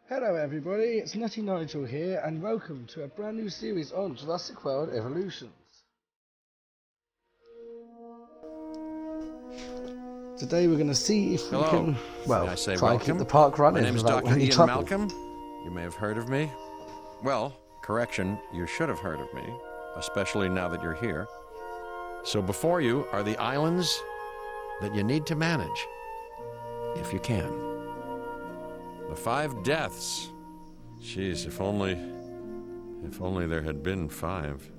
Hello everybody, it's Nutty Nigel here and welcome to a brand new series on Jurassic World Evolution. Today we're going to see if we can, try and keep the park running. My name is without Dr. any Ian trouble. Malcolm. You may have heard of me. Well, correction, you should have heard of me, especially now that you're here. So before you are the islands that you need to manage, if you can. The 5 deaths. Jeez, if only there had been 5.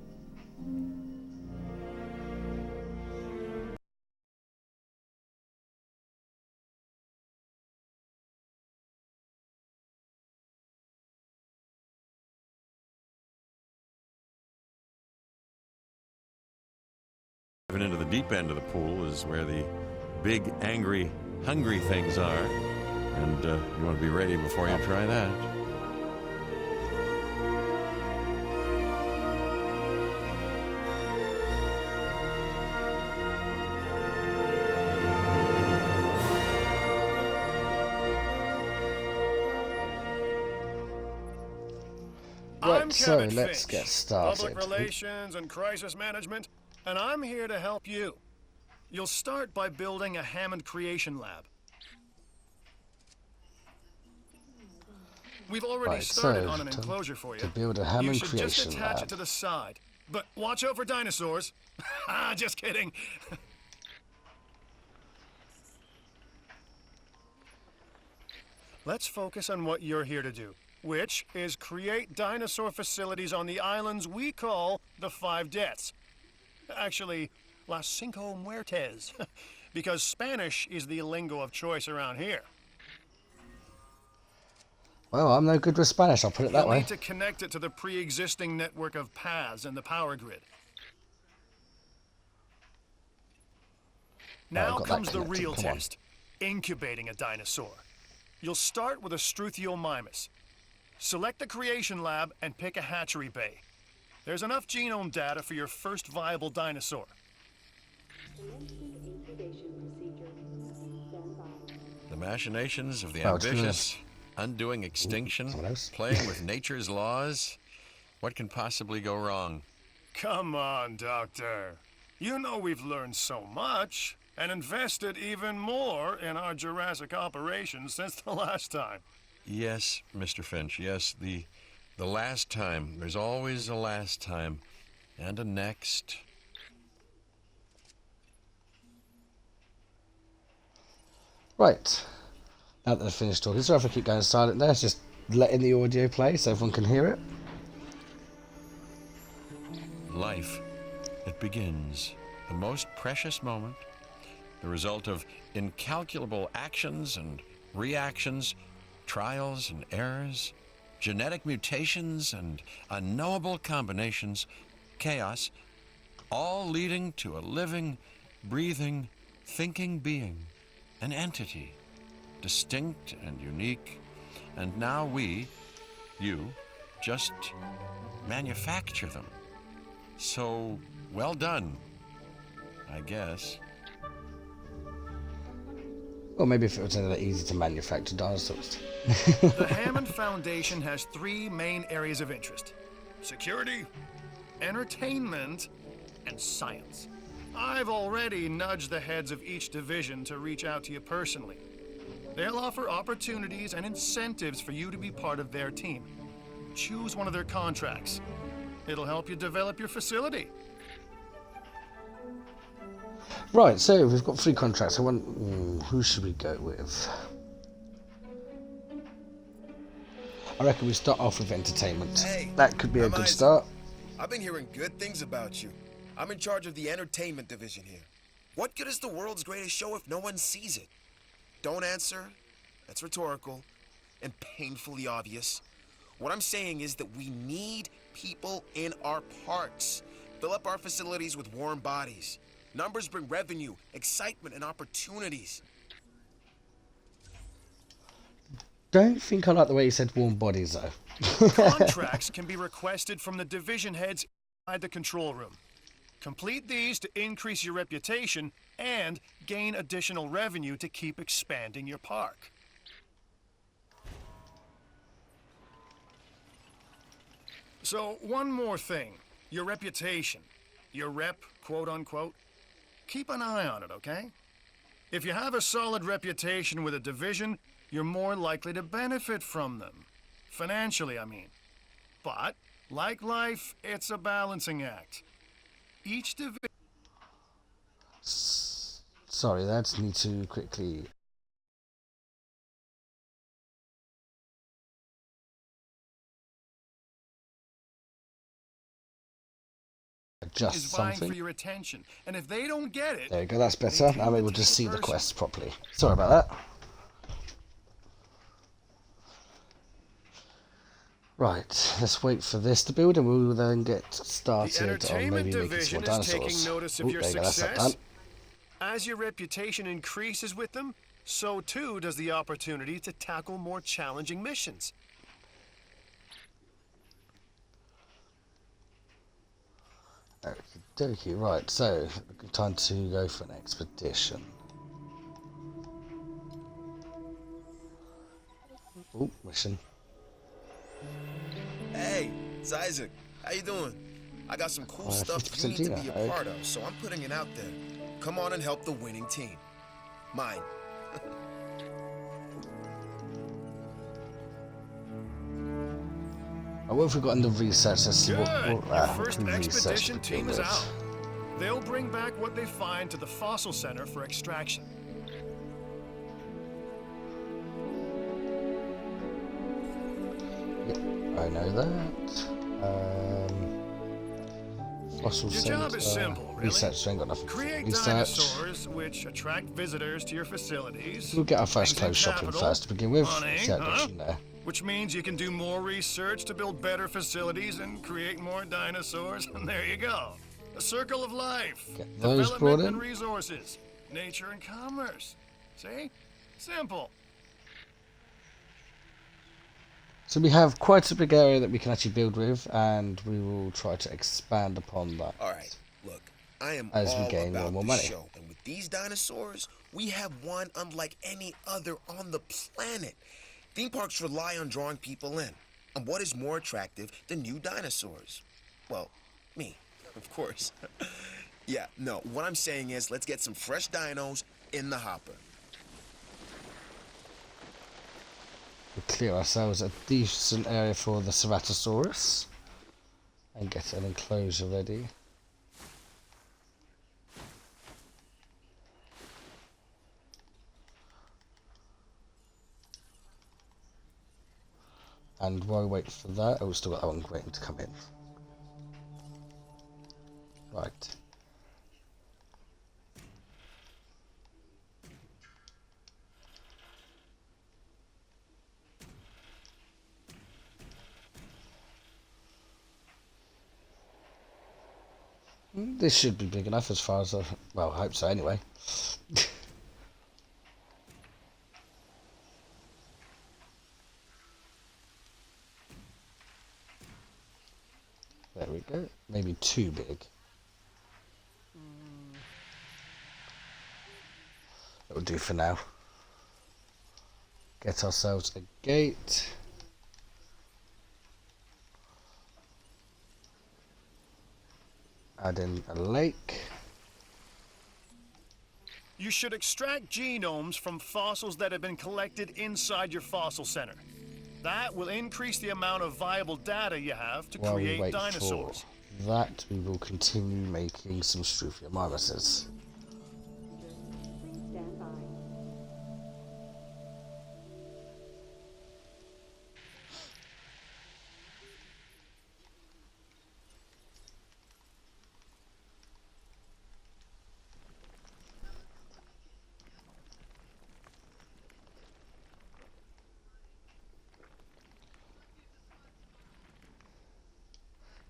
Into the deep end of the pool is where the big, angry, hungry things are. And you want to be ready before you try that. Right, so let's get started. Public relations and crisis management, and I'm here to help you. You'll start by building a Hammond creation lab. We've already started on an enclosure for you. To build a Hammond you should creation just attach lab. it to the side. But watch out for dinosaurs. Just kidding. Let's focus on what you're here to do, which is create dinosaur facilities on the islands we call the 5 Deaths. Actually, Las Cinco Muertes, because Spanish is the lingo of choice around here. Well, I'm no good with Spanish, I'll put it that You'll way. need to connect it to the pre-existing network of paths and the power grid. Now comes the real test, incubating a dinosaur. You'll start with a Struthiomimus. Select the creation lab and pick a hatchery bay. There's enough genome data for your first viable dinosaur. The machinations of the ambitious, undoing extinction, playing with nature's laws. What can possibly go wrong? Come on, Doctor. You know we've learned so much and invested even more in our Jurassic operations since the last time. Yes, Mr. Finch, yes, the last time. There's always a last time. And a next. Right. Now that I've finished talking, sorry if I keep going silent there, it's just letting the audio play so everyone can hear it. Life. It begins. The most precious moment. The result of incalculable actions and reactions, trials and errors, genetic mutations and unknowable combinations, chaos, all leading to a living, breathing, thinking being, an entity, distinct and unique, and now we, you, just manufacture them. So, well done, I guess. Or maybe if it was that easy to manufacture dinosaurs. The Hammond Foundation has 3 main areas of interest: security, entertainment, and science. I've already nudged the heads of each division to reach out to you personally. They'll offer opportunities and incentives for you to be part of their team. Choose one of their contracts. It'll help you develop your facility. Right, so we've got 3 contracts. Who should we go with? I reckon we start off with entertainment. Hey, that could be a good start. I've been hearing good things about you. I'm in charge of the entertainment division here. What good is the world's greatest show if no one sees it? Don't answer. That's rhetorical and painfully obvious. What I'm saying is that we need people in our parks. Fill up our facilities with warm bodies. Numbers bring revenue, excitement, and opportunities. Don't think I like the way you said warm bodies though. Contracts can be requested from the division heads inside the control room. Complete these to increase your reputation and gain additional revenue to keep expanding your park. So, one more thing. Your reputation. Your rep, quote unquote. Keep an eye on it, okay? If you have a solid reputation with a division, you're more likely to benefit from them. Financially, I mean. But, like life, it's a balancing act. Each division... Sorry, lads, need to quickly adjust is vying something. for your attention, and if they don't get it... There we go, that's better. Now maybe we'll just see the quests properly. Sorry about that. Right, let's wait for this to build and we'll then get started on maybe making some more dinosaurs. Taking notice Oh, of your there you go, that's that success. done. As your reputation increases with them, so too does the opportunity to tackle more challenging missions. Okay, right, so time to go for an expedition. Oh, mission. Hey, it's Isaac. How you doing? I got some cool stuff you 50% need to be Gina, a part of, so I'm putting it out there. Come on and help the winning team. Mine. What have we got in the research? Let's see Good. what Your first we researched expedition to begin team is with. out. They'll bring back what they find to the fossil center for extraction. Yep, I know that. Fossil Your center. job is simple, really. Research, ain't got nothing for Create research. dinosaurs which attract visitors to your facilities. We'll get our first maintain closed shopping capital, first to begin with. money, See how it goes huh? from there. Which means you can do more research to build better facilities and create more dinosaurs, and there you go. A circle of life. Get those brought Development in. and resources. Nature and commerce. See? Simple. So we have quite a big area that we can actually build with, and we will try to expand upon that. All right, look, I am As we all gain more about and more the money. show, and with these dinosaurs, we have one unlike any other on the planet. Theme parks rely on drawing people in, and what is more attractive than new dinosaurs? Well, me, of course. Yeah, no, what I'm saying is let's get some fresh dinos in the hopper. We'll clear ourselves a decent area for the Ceratosaurus and get an enclosure ready. And while we wait for that, oh, we've still got that one waiting to come in. Right. This should be big enough as far as well, I hope so anyway. There we go. Maybe too big. That'll do for now. Get ourselves a gate. Add in a lake. You should extract genomes from fossils that have been collected inside your fossil center. That will increase the amount of viable data you have to While we create wait dinosaurs. for that, we will continue making some Struthiomimuses. Stand by.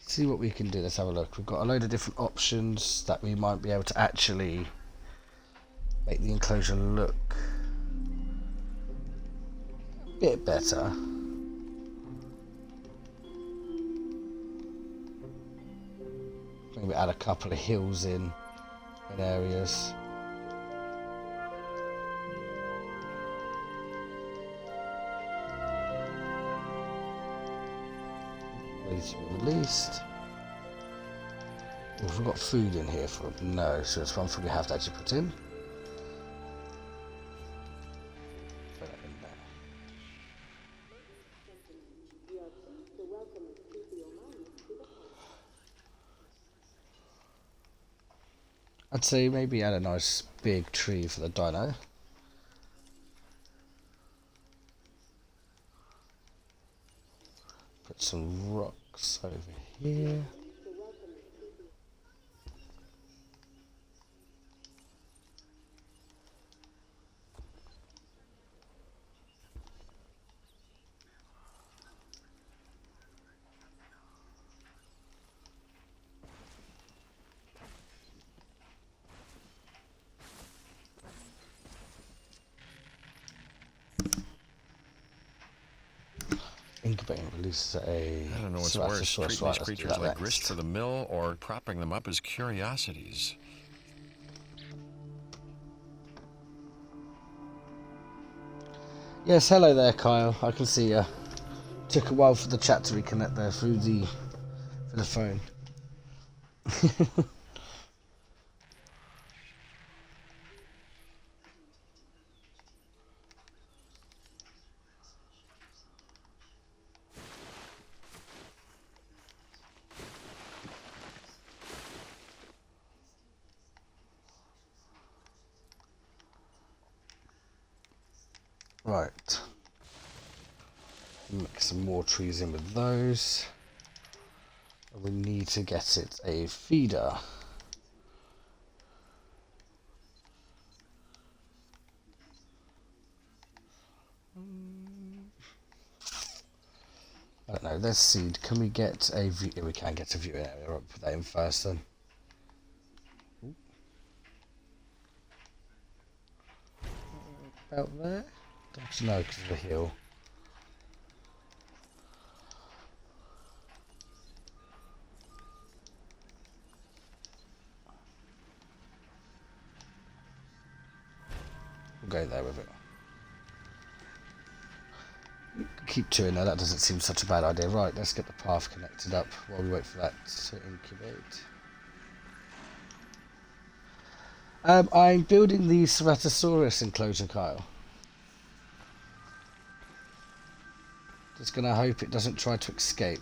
See what we can do. Let's have a look. We've got a load of different options that we might be able to actually make the enclosure look a bit better. Maybe add a couple of hills in areas. to be released. Have we got food in here for them? No, so it's one thing we have to actually put in. Put that in there. I'd say maybe add a nice big tree for the dino. Put some rocks over here. Incubating releases a... I don't know what's worse, treating these creatures like grist for the mill or propping them up as curiosities. Yes, hello there, Kyle. I can see you. Took a while for the chat to reconnect there through the phone. Right. Mix some more trees in with those. We need to get it a feeder. I don't know, let's see, can we get a view? Yeah, we can get a viewing area. I'll put that in first then. About there? Don't know because of the hill. We'll go there with it. Keep two in there, that doesn't seem such a bad idea. Right, let's get the path connected up while we wait for that to incubate. I'm building the Ceratosaurus enclosure, Kyle. Just gonna hope it doesn't try to escape.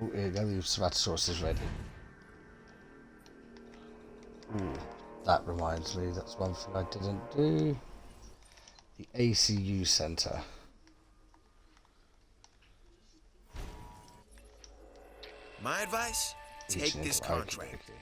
Oh, here you go, the Ceratosaurus is ready. Ooh, that reminds me, that's one thing I didn't do. The ACU Center. My advice? Take this contract. Okay.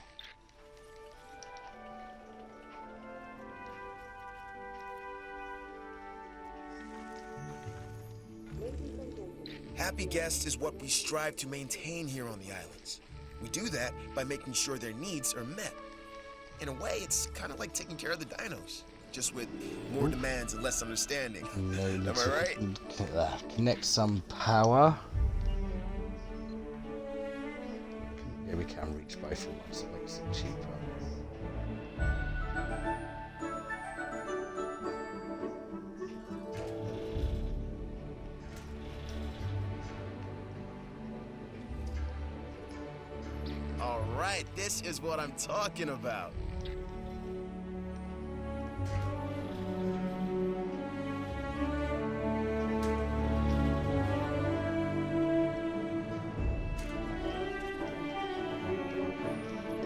Happy guests is what we strive to maintain here on the islands. We do that by making sure their needs are met. In a way, it's kind of like taking care of the dinos, just with more demands and less understanding. Am I right? Connect some power. Yeah, we can reach both at once, it makes it cheaper. All right, this is what I'm talking about.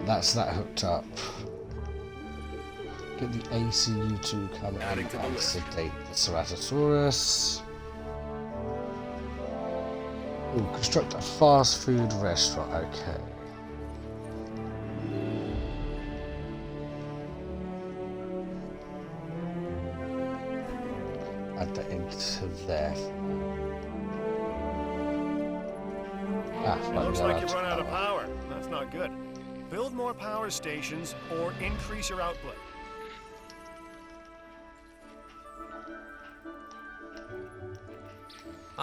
That's that hooked up. Get the ACU to come in and sedate the Ceratosaurus. Ooh, construct a fast food restaurant, okay. Add that into there. It looks like you've run out of power. That's not good. Build more power stations or increase your output.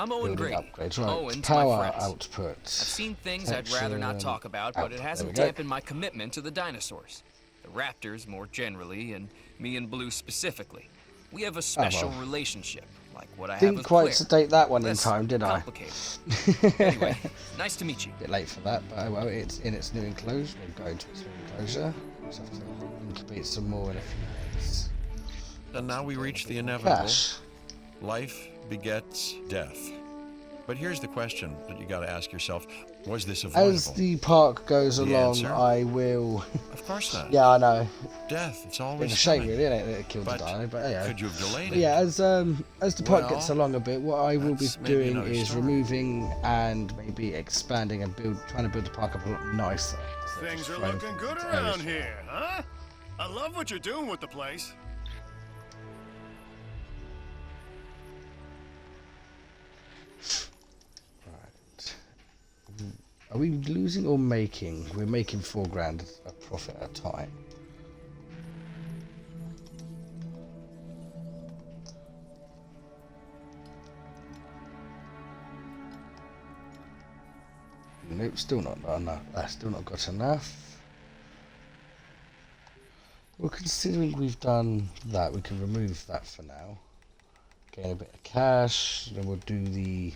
I'm Owen building Grady. upgrades. Right, Owen to my power friends. output. I've seen things I'd rather not Protection, talk about, but it output. hasn't There we go. dampened my commitment to the dinosaurs. The raptors more generally, and me and Blue specifically. We have a special well. relationship, like what I have Didn't with quite Claire. sedate that one in Less time, did I? complicated. Anyway, nice to meet you. Bit late for that, but oh well, it's in its new enclosure. We'll go into its new enclosure. Just have to incubate some more in a few minutes. And now we reach the inevitable. Cash. Life begets death. But here's the question that you got to ask yourself: was this avoidable? As the park goes The along, answer? I will. Of course not. Yeah, I know. Death, it's always It's a shame, coming. really, isn't it, that it killed But the dino? But yeah. could you have delayed But it? yeah, as the park Well, gets along a bit, what I will be that's maybe doing another is story. removing and maybe expanding and trying to build the park up a lot nicer. instead of Things just are throwing looking good into around areas. here, huh? I love what you're doing with the place. Right. Are we losing or making? We're making £4 a profit at a time. Nope, still not enough. That's still not got enough. Well, considering we've done that, we can remove that for now. Gain a bit of cash. Then we'll do the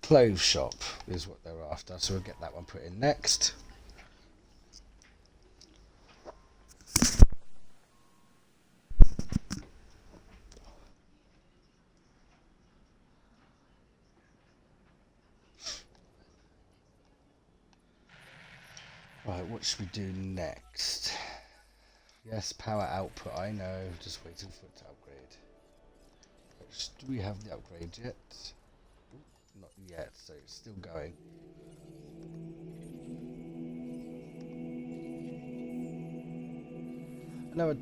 clothes shop is what they're after, so we'll get that one put in next. Right, what should we do next? Yes, power output, I know, just waiting for it to upgrade. Do we have the upgrade yet? Not yet, so it's still going. No,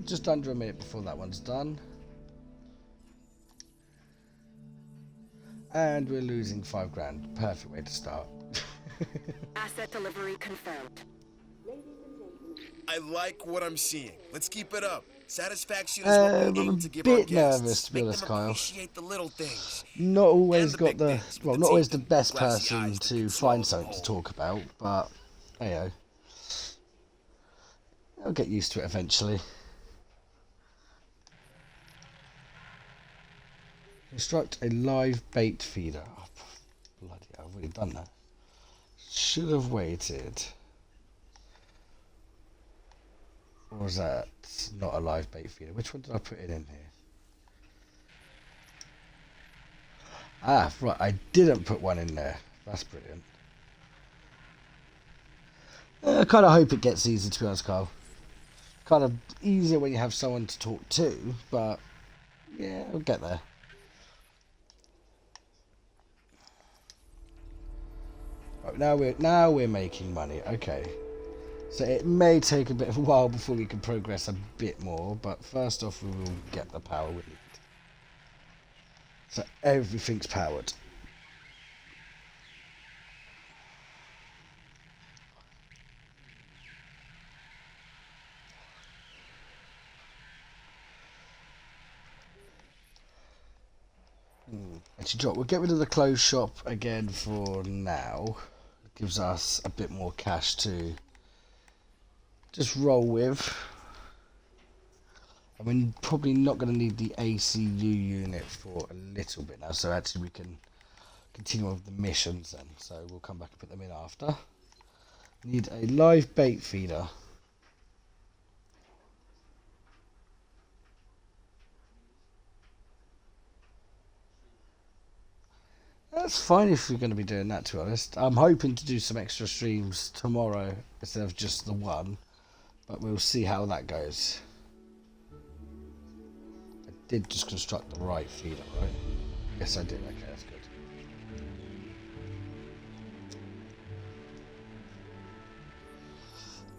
just under a minute before that one's done. And we're losing £5. Perfect way to start. Asset delivery confirmed. I like what I'm seeing. Let's keep it up. Satisfaction is what I'm we aim a to give our bit guests. nervous, to be Make honest, them Kyle. appreciate the little things. Not always And the got big the things with well, the not always teeth the best and glassy person eyes that to can swallow find the something to whole. talk about, but hey, I'll get used to it eventually. Construct a live bait feeder. Oh, bloody hell, I've already done that. Should have waited. Or was that not a live bait feeder? Which one did I put it in here? Ah, right, I didn't put one in there. That's brilliant. I kind of hope it gets easy, to be honest, Carl. Kind of easier when you have someone to talk to, but yeah, we'll get there. Right, now we're making money. Okay. So it may take a bit of a while before we can progress a bit more, but first off we will get the power we need. So everything's powered. Actually, we'll get rid of the clothes shop again for now. It gives us a bit more cash to just roll with. And we're probably not going to need the ACU unit for a little bit now, so actually we can continue with the missions then. So we'll come back and put them in after. Need a live bait feeder. That's fine if you're going to be doing that, to be honest. I'm hoping to do some extra streams tomorrow instead of just the one, but we'll see how that goes. I did just construct the right feeder, right? Yes, I did. Okay, that's good.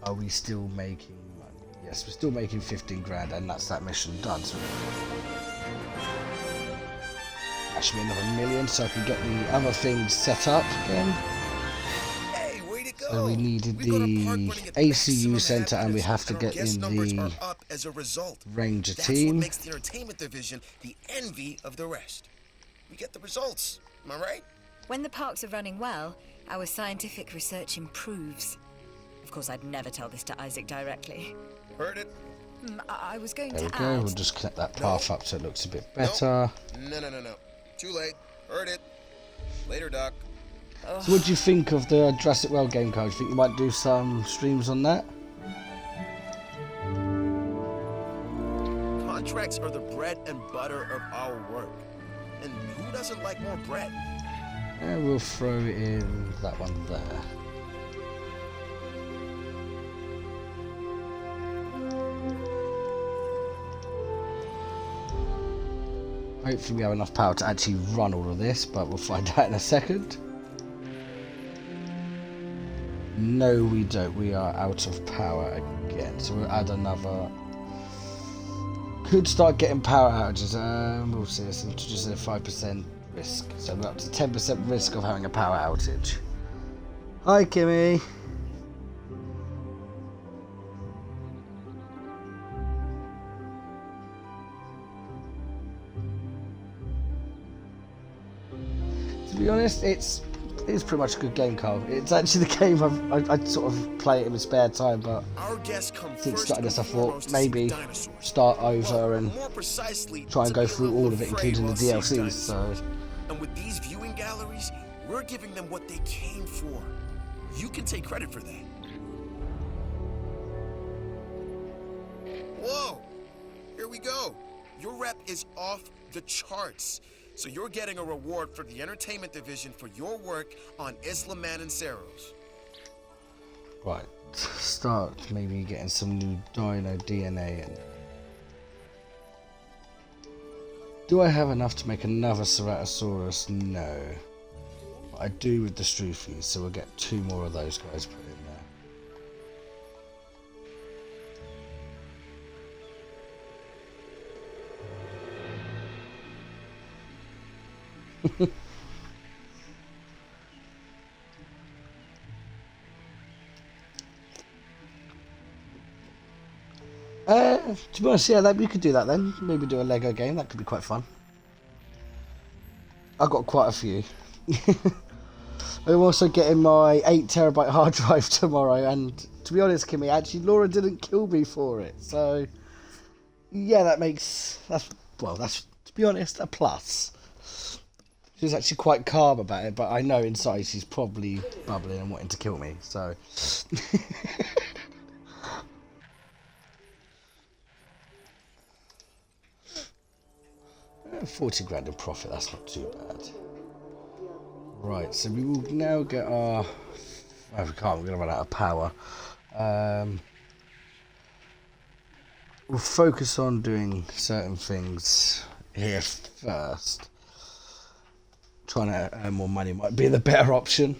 Are we still making money? Yes, we're still making 15 grand, and that's that mission done. So that should be another million, so I can get the other things set up again. Hey, way to go! So we needed We got our the park running at ACU maximum centre, and we have to happiness, get and our in guest numbers the are up as a result. Ranger That's what team. makes the entertainment division the envy of the rest. we get the results. Am I right? When the parks are running well, our scientific research improves. Of course, I'd never tell this to Isaac directly. Heard it? I was going There we to go. add... We'll just connect that path up so it looks a bit better. No. Too late. Heard it. Later, Doc. So what do you think of the Jurassic World game, Carl? Do you think you might do some streams on that? Contracts are the bread and butter of our work. And who doesn't like more bread? Yeah, we'll throw in that one there. Hopefully we have enough power to actually run all of this, but we'll find out in a second. No, we don't. We are out of power again. So we'll add another... Could start getting power outages. We'll see. This introduces a 5% risk. So we're up to 10% risk of having a power outage. Hi, Kimmy. To be honest, it's pretty much a good game, Carl. It's actually the game I sort of play it in my spare time, but Our guests come since first starting and this, I thought foremost to see maybe dinosaurs. start over Well, and more precisely, try and to go be through a little all of it, afraid including the while seeing DLCs. So dinosaurs. And with these viewing galleries, we're giving them what they came for. You can take credit for that. Whoa! Here we go. Your rep is off the charts. So you're getting a reward for the entertainment division for your work on Isla Mananceros. right, start maybe getting some new dino DNA in. Do I have enough to make another Ceratosaurus? No. But I do with the Struffies, so we'll get 2 more of those guys put in there. To be honest, yeah, we could do that then. Maybe do a Lego game. That could be quite fun. I've got quite a few. I'm also getting my 8TB hard drive tomorrow, and to be honest, Kimmy, actually, Laura didn't kill me for it. So, yeah, that's to be honest, a plus. She's actually quite calm about it, but I know inside she's probably bubbling and wanting to kill me. So. 40 grand in profit, that's not too bad. Right, so we will now get our... Oh, we can't, we're going to run out of power. We'll focus on doing certain things here first. Trying to earn more money might be the better option.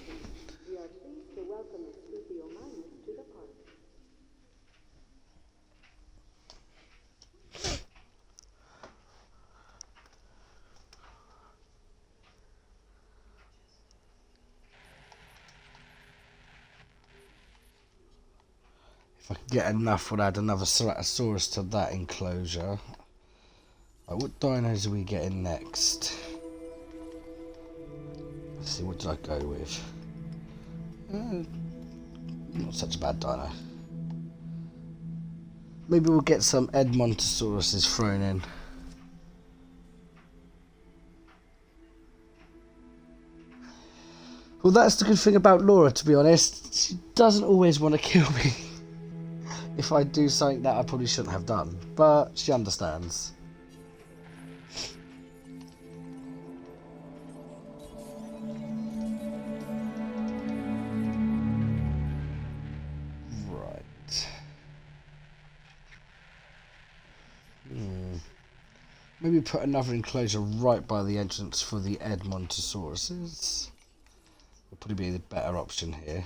If I could get enough, we'll add another Ceratosaurus to that enclosure. Right, what dinos are we getting next? Let's see, what did I go with? Not such a bad dino. Maybe we'll get some Edmontosauruses thrown in. Well, that's the good thing about Laura, to be honest. She doesn't always want to kill me. If I do something that I probably shouldn't have done. But she understands. Right. Maybe put another enclosure right by the entrance for the Edmontosauruses. Would probably be the better option here.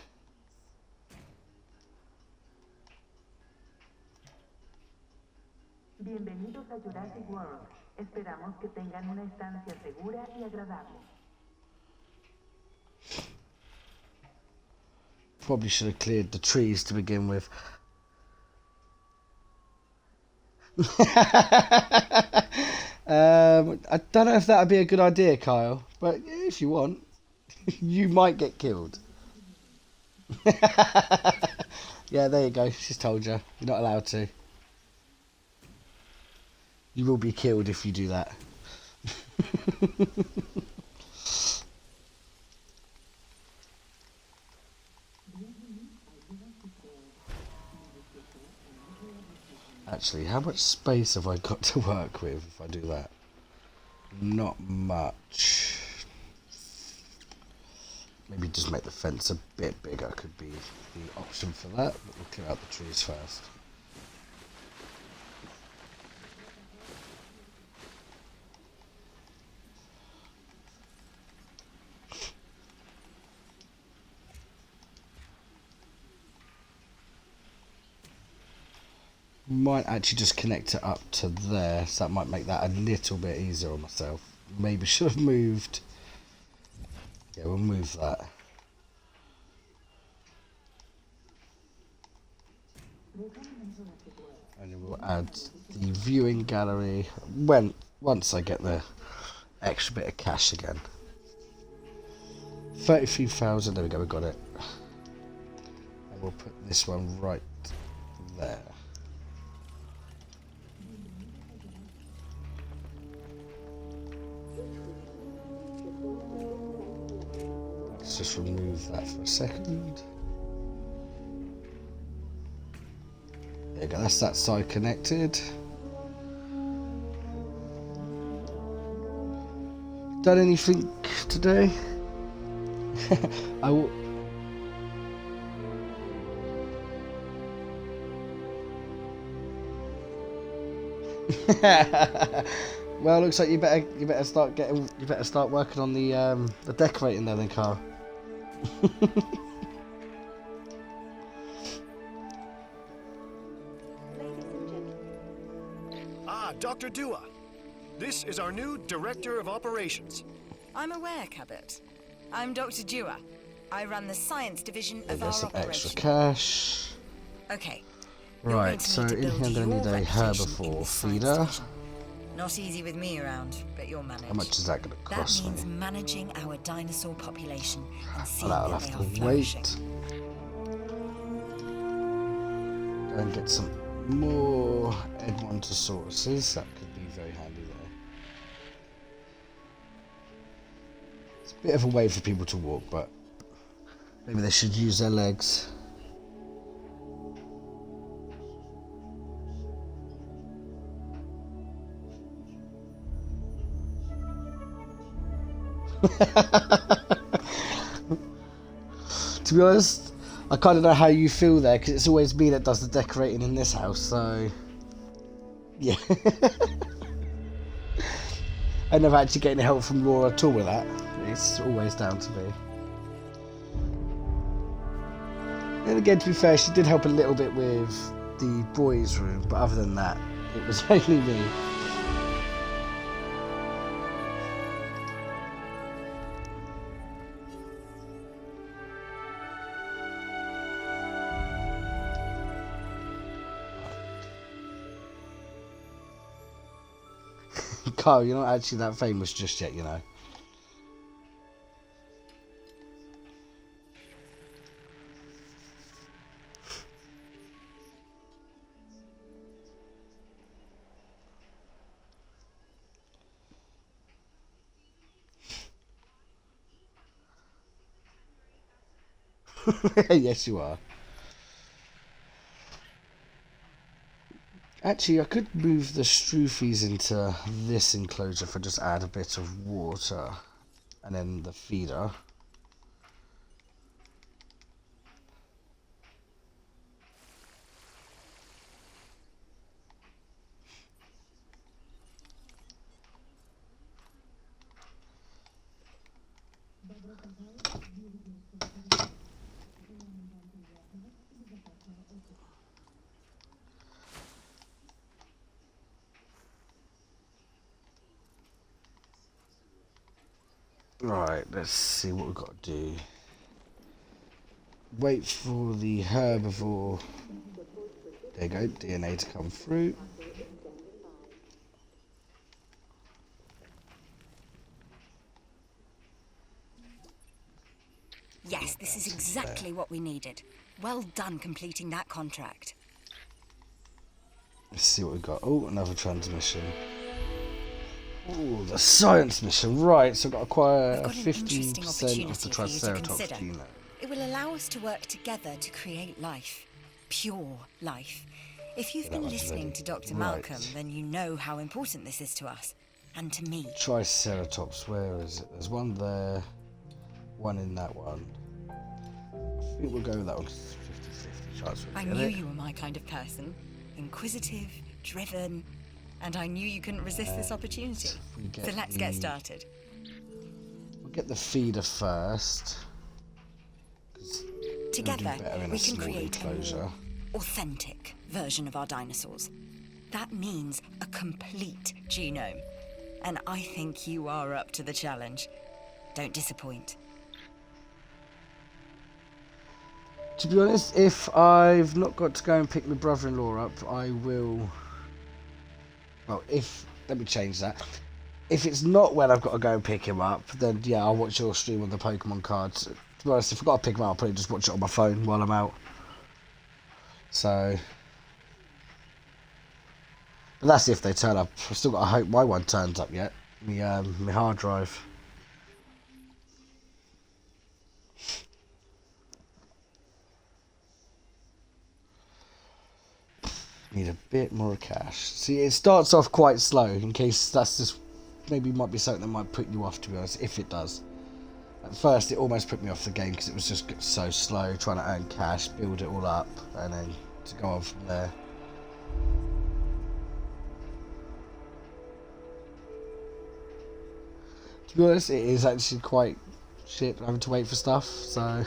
Bienvenidos a Jurassic World. Esperamos que tengan una estancia segura y agradable. Probably should have cleared the trees to begin with. I don't know if that would be a good idea, Kyle, but yeah, if you want, you might get killed. Yeah, there you go. She's told you. You're not allowed to. You will be killed if you do that. Actually, how much space have I got to work with if I do that? Not much. Maybe just make the fence a bit bigger could be the option for that, but we'll clear out the trees first. Might actually just connect it up to there, so that might make that a little bit easier on myself. Maybe should have moved. Yeah, we'll move that. And then we'll add the viewing gallery once I get the extra bit of cash again. 33,000, there we go, we got it. And we'll put this one right there. Let's just remove that for a second. There you go, that's that side connected. Done anything today? I will. Well, looks like you better start working on the decorating there then, Carl. Ah, Dr. Dua. This is our new Director of Operations. I'm aware, Cabot. I'm Dr. Dua. I run the science division of our There's some operation. extra cash. Okay. Right, so in here I'm going to need a herbivore feeder. Not easy with me around, but you'll manage. How much is that going to That cost me? means managing our dinosaur population and seeing I'll that have they to are flourishing. wait. Go and get some more Edmontosauruses. That could be very handy there. It's a bit of a way for people to walk, but maybe they should use their legs. To be honest, I kind of know how you feel there, because it's always me that does the decorating in this house, so yeah. I never actually get any help from Laura at all with that. It's always down to me. And again, to be fair, she did help a little bit with the boys' room, but other than that, it was only me. Carl, you're not actually that famous just yet, you know. Yes, you are. Actually, I could move the Stroofies into this enclosure if I just add a bit of water and then the feeder. Right, let's see what we've got to do. Wait for the herbivore. There you go, DNA to come through. exactly what we needed. Well done completing that contract. Let's see what we got. Oh, another transmission. Oh, the science mission. Right, so I've got to acquire We've got an interesting 15% of opportunity the for you to Triceratops consider. genome. It will allow us to work together to create life. Pure life. If you've That been one's listening ready. to Dr. Right. Malcolm, then you know how important this is to us. And to me. Triceratops, where is it? There's one there, one in that one. I think we'll go with that one 'cause it's 50-50 chance we'll I get knew it. you were my kind of person. Inquisitive, driven, and I knew you couldn't resist this opportunity. we So get let's get the- started. We'll get the feeder first. 'Cause it'll do Together, better in we a can small create a enclosure. more authentic version of our dinosaurs. That means a complete genome. And I think you are up to the challenge. Don't disappoint. To be honest, if I've not got to go and pick my brother-in-law up, I will... Well, let me change that. If it's not when I've got to go and pick him up, then yeah, I'll watch your stream on the Pokemon cards. To be honest, if I've got to pick him up, I'll probably just watch it on my phone while I'm out. So... But that's if they turn up. I've still got to hope my one turns up yet. My hard drive. Need a bit more cash. See, it starts off quite slow, in case that's just maybe might be something that might put you off, to be honest, if it does. At first, it almost put me off the game because it was just so slow, trying to earn cash, build it all up, and then to go on from there. To be honest, it is actually quite shit having to wait for stuff, so...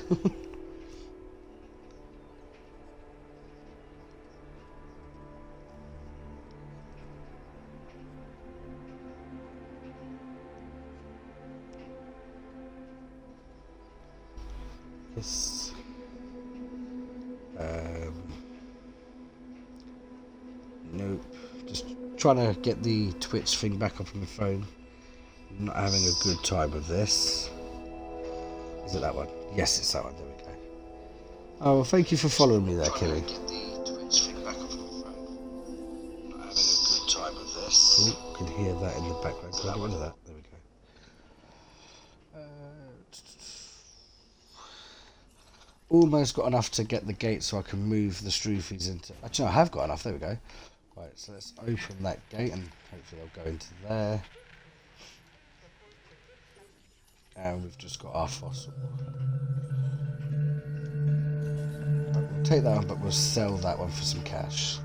Yes. Nope. Just trying to get the Twitch thing back up on my phone. Not having a good time with this. Is it that one? Yes, it's that one. There we go. Oh, well, thank you for following me there, Killy. Oh, can hear that in the background. Can I get rid of that? There we go. Almost got enough to get the gate so I can move the Stroofies into... Actually, no, I have got enough. There we go. Right, so let's open that gate and hopefully they'll go into there. And we've just got our fossil. We'll take that one, but we'll sell that one for some cash.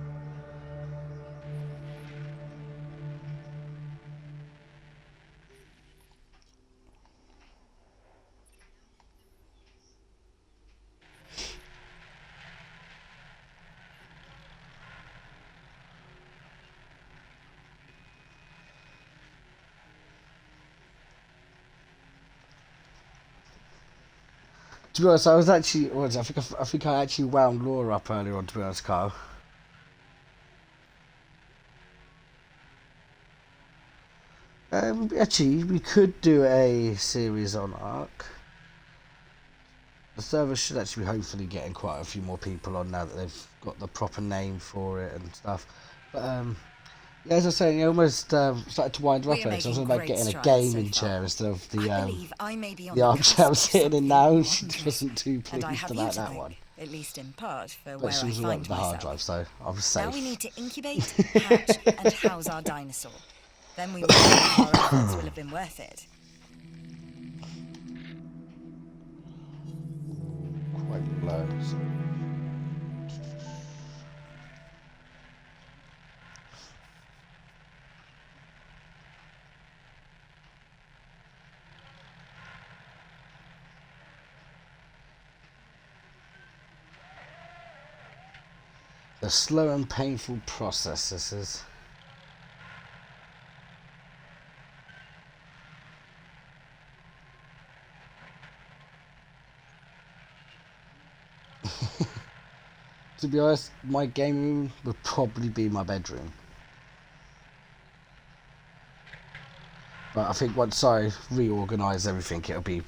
To be honest, I was actually... What is it? I think I actually wound Laura up earlier on, to be honest, Kyle. Actually, we could do a series on Ark. The server should actually be hopefully getting quite a few more people on now that they've got the proper name for it and stuff. But, yeah, as I was saying, I almost started to wind her up there, so I was about getting a gaming chair instead of the armchair I'm sitting in now. She just wasn't too pleased about that one. At least in part, for But where she was I all right find with the hard myself. drive, so I was safe. Now we need to incubate, hatch, and house our dinosaur. Then we will know if our efforts will have been worth it. Quite low. So. The slow and painful process this is. To be honest, my gaming room would probably be my bedroom. But I think once I reorganise everything, it'll be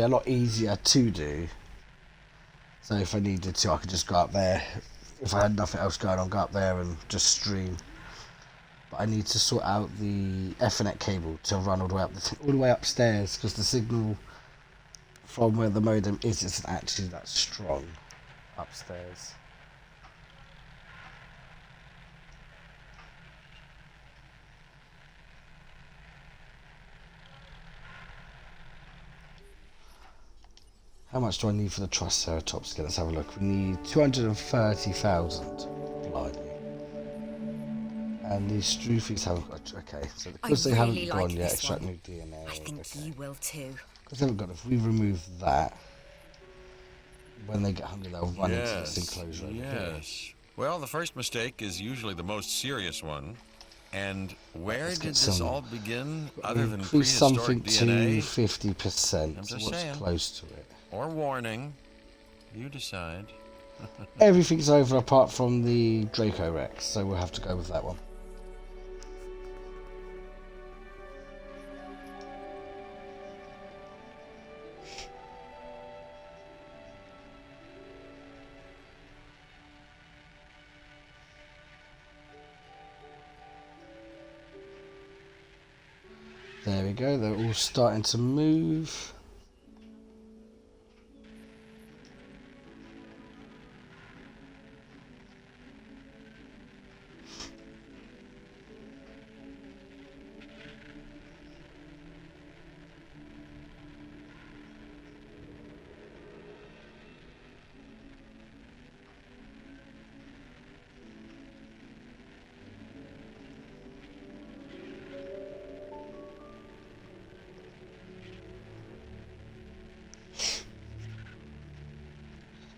a lot easier to do. So if I needed to, I could just go up there. If I had nothing else going on, go up there and just stream. But I need to sort out the Ethernet cable to run all the way up, all the way upstairs, because the signal from where the modem is isn't actually that strong upstairs. How much do I need for the Triceratops? Let's have a look. We need 230,000. Blimey. And these Stroofies haven't got. Okay, so because they haven't gone yet, extract new DNA. I think you will too. Because they haven't got. If we remove that, when they get hungry, they'll run into this enclosure over here. Yes. Well, the first mistake is usually the most serious one. And where did this all begin, other than increase something DNA? to 50%. I'm So just what's saying. close to it? Or warning. You decide. Everything's over apart from the Draco Rex, so we'll have to go with that one. There we go, they're all starting to move.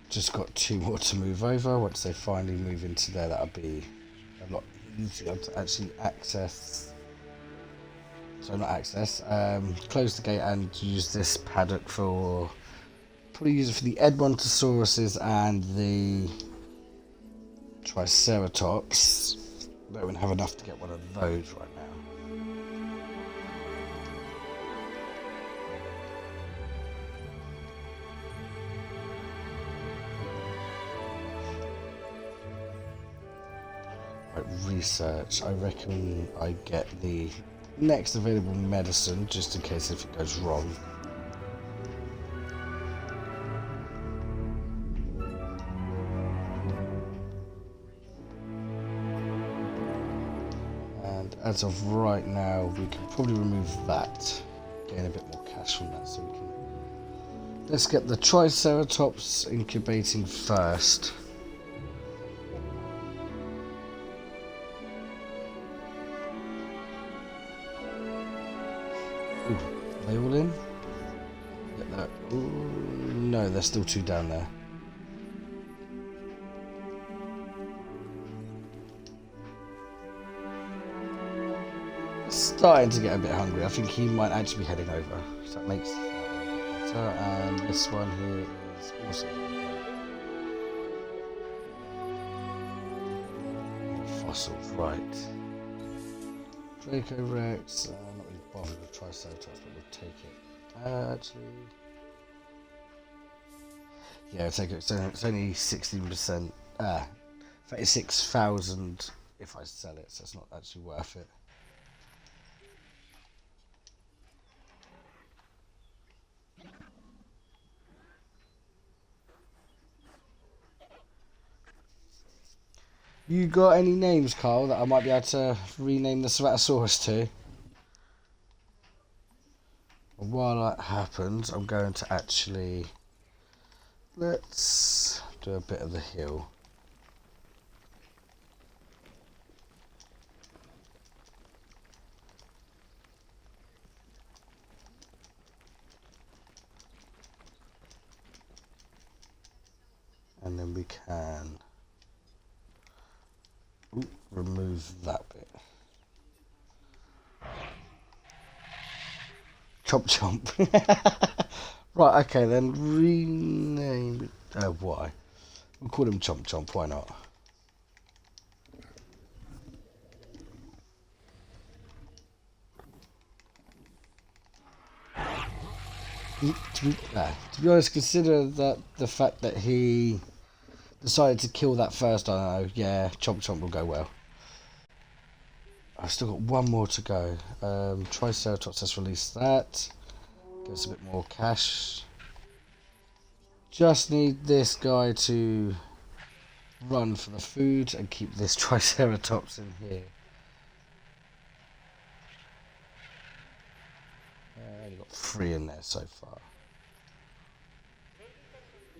Just got 2 more to move over. Once they finally move into there, that'll be a lot easier to actually access. So not access. Close the gate and use this paddock for. Probably use it for the Edmontosauruses and the Triceratops. Don't even have enough to get one of those right now. Research. I reckon I get the next available medicine just in case if it goes wrong. And as of right now, we can probably remove that, gain a bit more cash from that. So we can. Let's get the Triceratops incubating first. Ooh, are they all in? Yeah, ooh, no, there's still 2 down there. Starting to get a bit hungry. I think he might actually be heading over. So that makes better. And this one here is also fossils, right? Draco Rex. Not really bothered with Triceratops, but we'll take it. Actually, yeah, I'll take it. It's only 16%. 36,000 if I sell it, so it's not actually worth it. You got any names, Carl, that I might be able to rename the Ceratosaurus to? While that happens, I'm going to actually... Let's do a bit of the hill. And then we can... Ooh, remove that bit. Chomp chomp. Right, okay then, rename it. Why? We'll call him Chomp Chomp, why not? To be honest, consider that the fact that he decided to kill that first dino, yeah, Chomp Chomp will go well. I've still got one more to go. Triceratops, let's release that. Give us a bit more cash. Just need this guy to run for the food and keep this Triceratops in here. Only got 3 in there so far.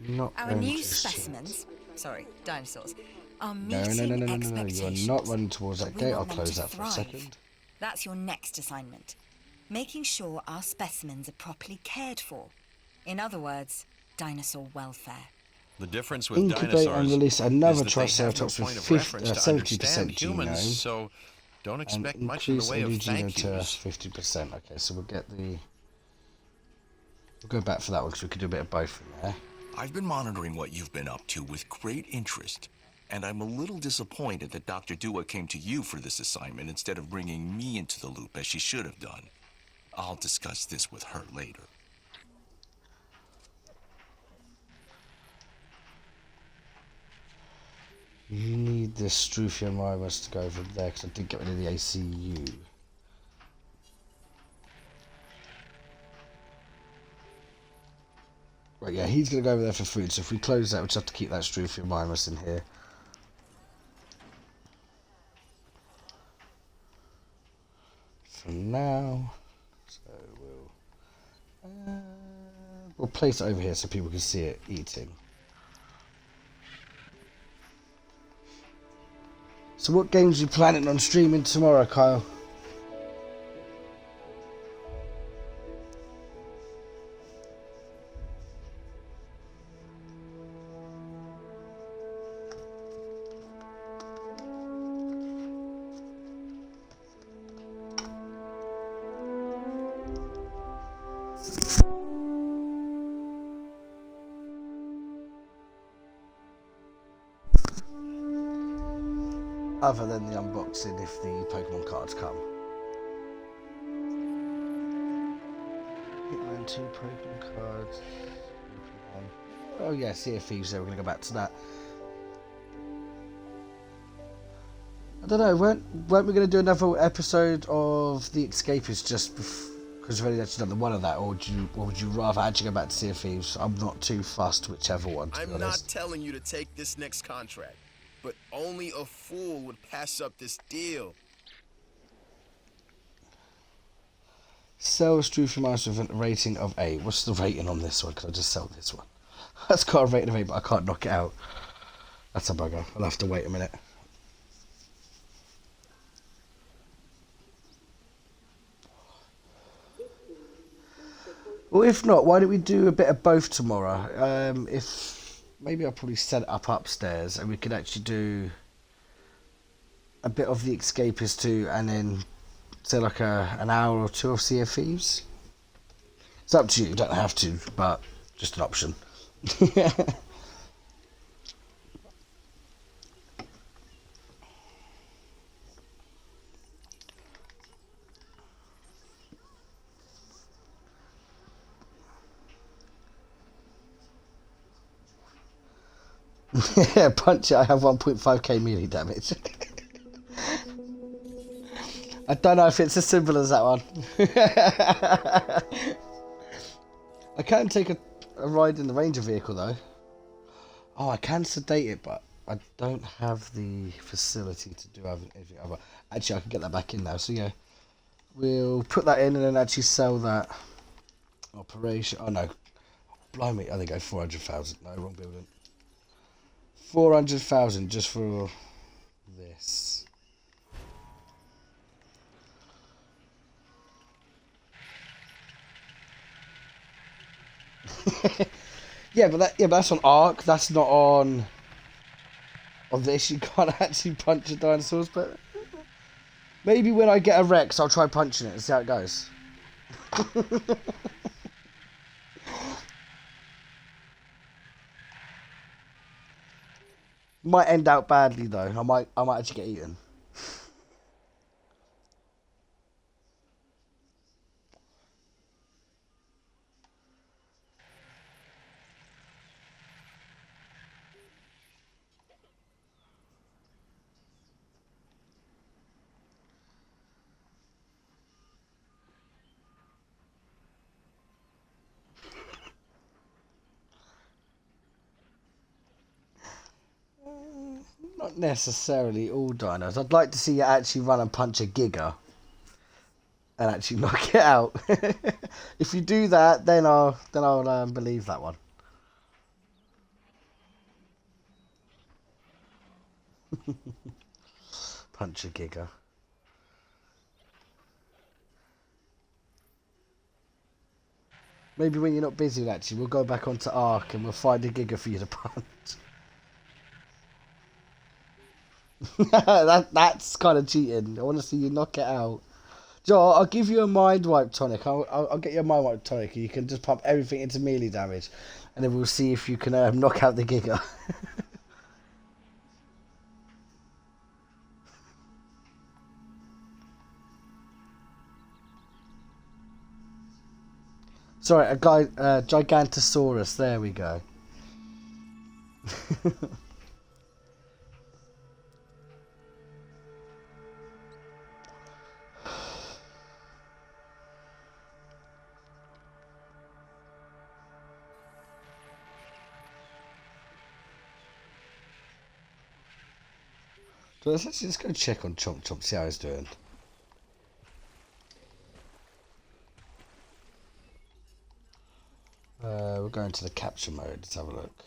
Not Our going new to specimens, sorry, dinosaurs, are No, meeting no. You are expectations. not running towards that We gate. I'll want them close to that for a thrive. second. That's your next assignment. Making sure our specimens are properly cared for. In other words, dinosaur welfare. The difference with Incubate dinosaurs and release is another that they have no Triceratops point with of reference to 70% understand humans, genome. so don't And expect much in increase the way a new of thank genome to yous. 50%. Okay, so we'll get the... We'll go back for that one because we could do a bit of both in there. I've been monitoring what you've been up to with great interest, and I'm a little disappointed that Dr. Dua came to you for this assignment instead of bringing me into the loop as she should have done. I'll discuss this with her later. You need this Struthiomimus to go over there because I did get rid of the ACU. Right, yeah, he's going to go over there for food, so if we close that, we just have to keep that Struthiomimus in here. For now, so we'll place it over here so people can see it eating. So what games are you planning on streaming tomorrow, Kyle? Other than the unboxing if the Pokemon cards come. Hitman 2 Pokemon cards. Oh yeah, Sea of Thieves, we're going to go back to that. I don't know, weren't we going to do another episode of The Escapist just because we've only actually done the one of that, or would you rather actually go back to Sea of Thieves? I'm not too fussed whichever one, to be I'm honest. not telling you to take this next contract, but only a fool would pass up this deal. Sell Struthiomimus with a rating of 8. What's the rating on this one? Because I just sell this one. That's got a rating of 8, but I can't knock it out. That's a bugger. I'll have to wait a minute. Well, if not, why don't we do a bit of both tomorrow? Maybe I'll probably set it up upstairs and we could actually do a bit of The Escapist 2 and then say like an hour or 2 of Sea of Thieves. It's up to you, you don't have to, but just an option. Yeah, punch it, I have 1.5k melee damage. I don't know if it's as simple as that one. I can take a ride in the Ranger vehicle though. Oh, I can sedate it, but I don't have the facility to do anything other. Actually, I can get that back in now, so yeah. We'll put that in and then actually sell that. Operation, oh no. Blimey, I think I 400,000. No, wrong building. 400,000 just for this. yeah, but that's on Ark. That's not on this. You can't actually punch the dinosaurs, but maybe when I get a Rex, I'll try punching it and see how it goes. Might end out badly though. I might actually get eaten. Not necessarily all dinos. I'd like to see you actually run and punch a giga and actually knock it out. If you do that, then I'll believe that one. Punch a giga. Maybe when you're not busy, actually, we'll go back onto Ark and we'll find a giga for you to punch. That's kind of cheating. I want to see you knock it out. Joe, I'll give you a mind wipe tonic. I'll get you a mind wipe tonic. And you can just pump everything into melee damage, and then we'll see if you can knock out the giga. Sorry, a guy, Gigantosaurus. There we go. So let's actually just go check on Chomp Chomp, see how he's doing. We're going to the capture mode. Let's have a look.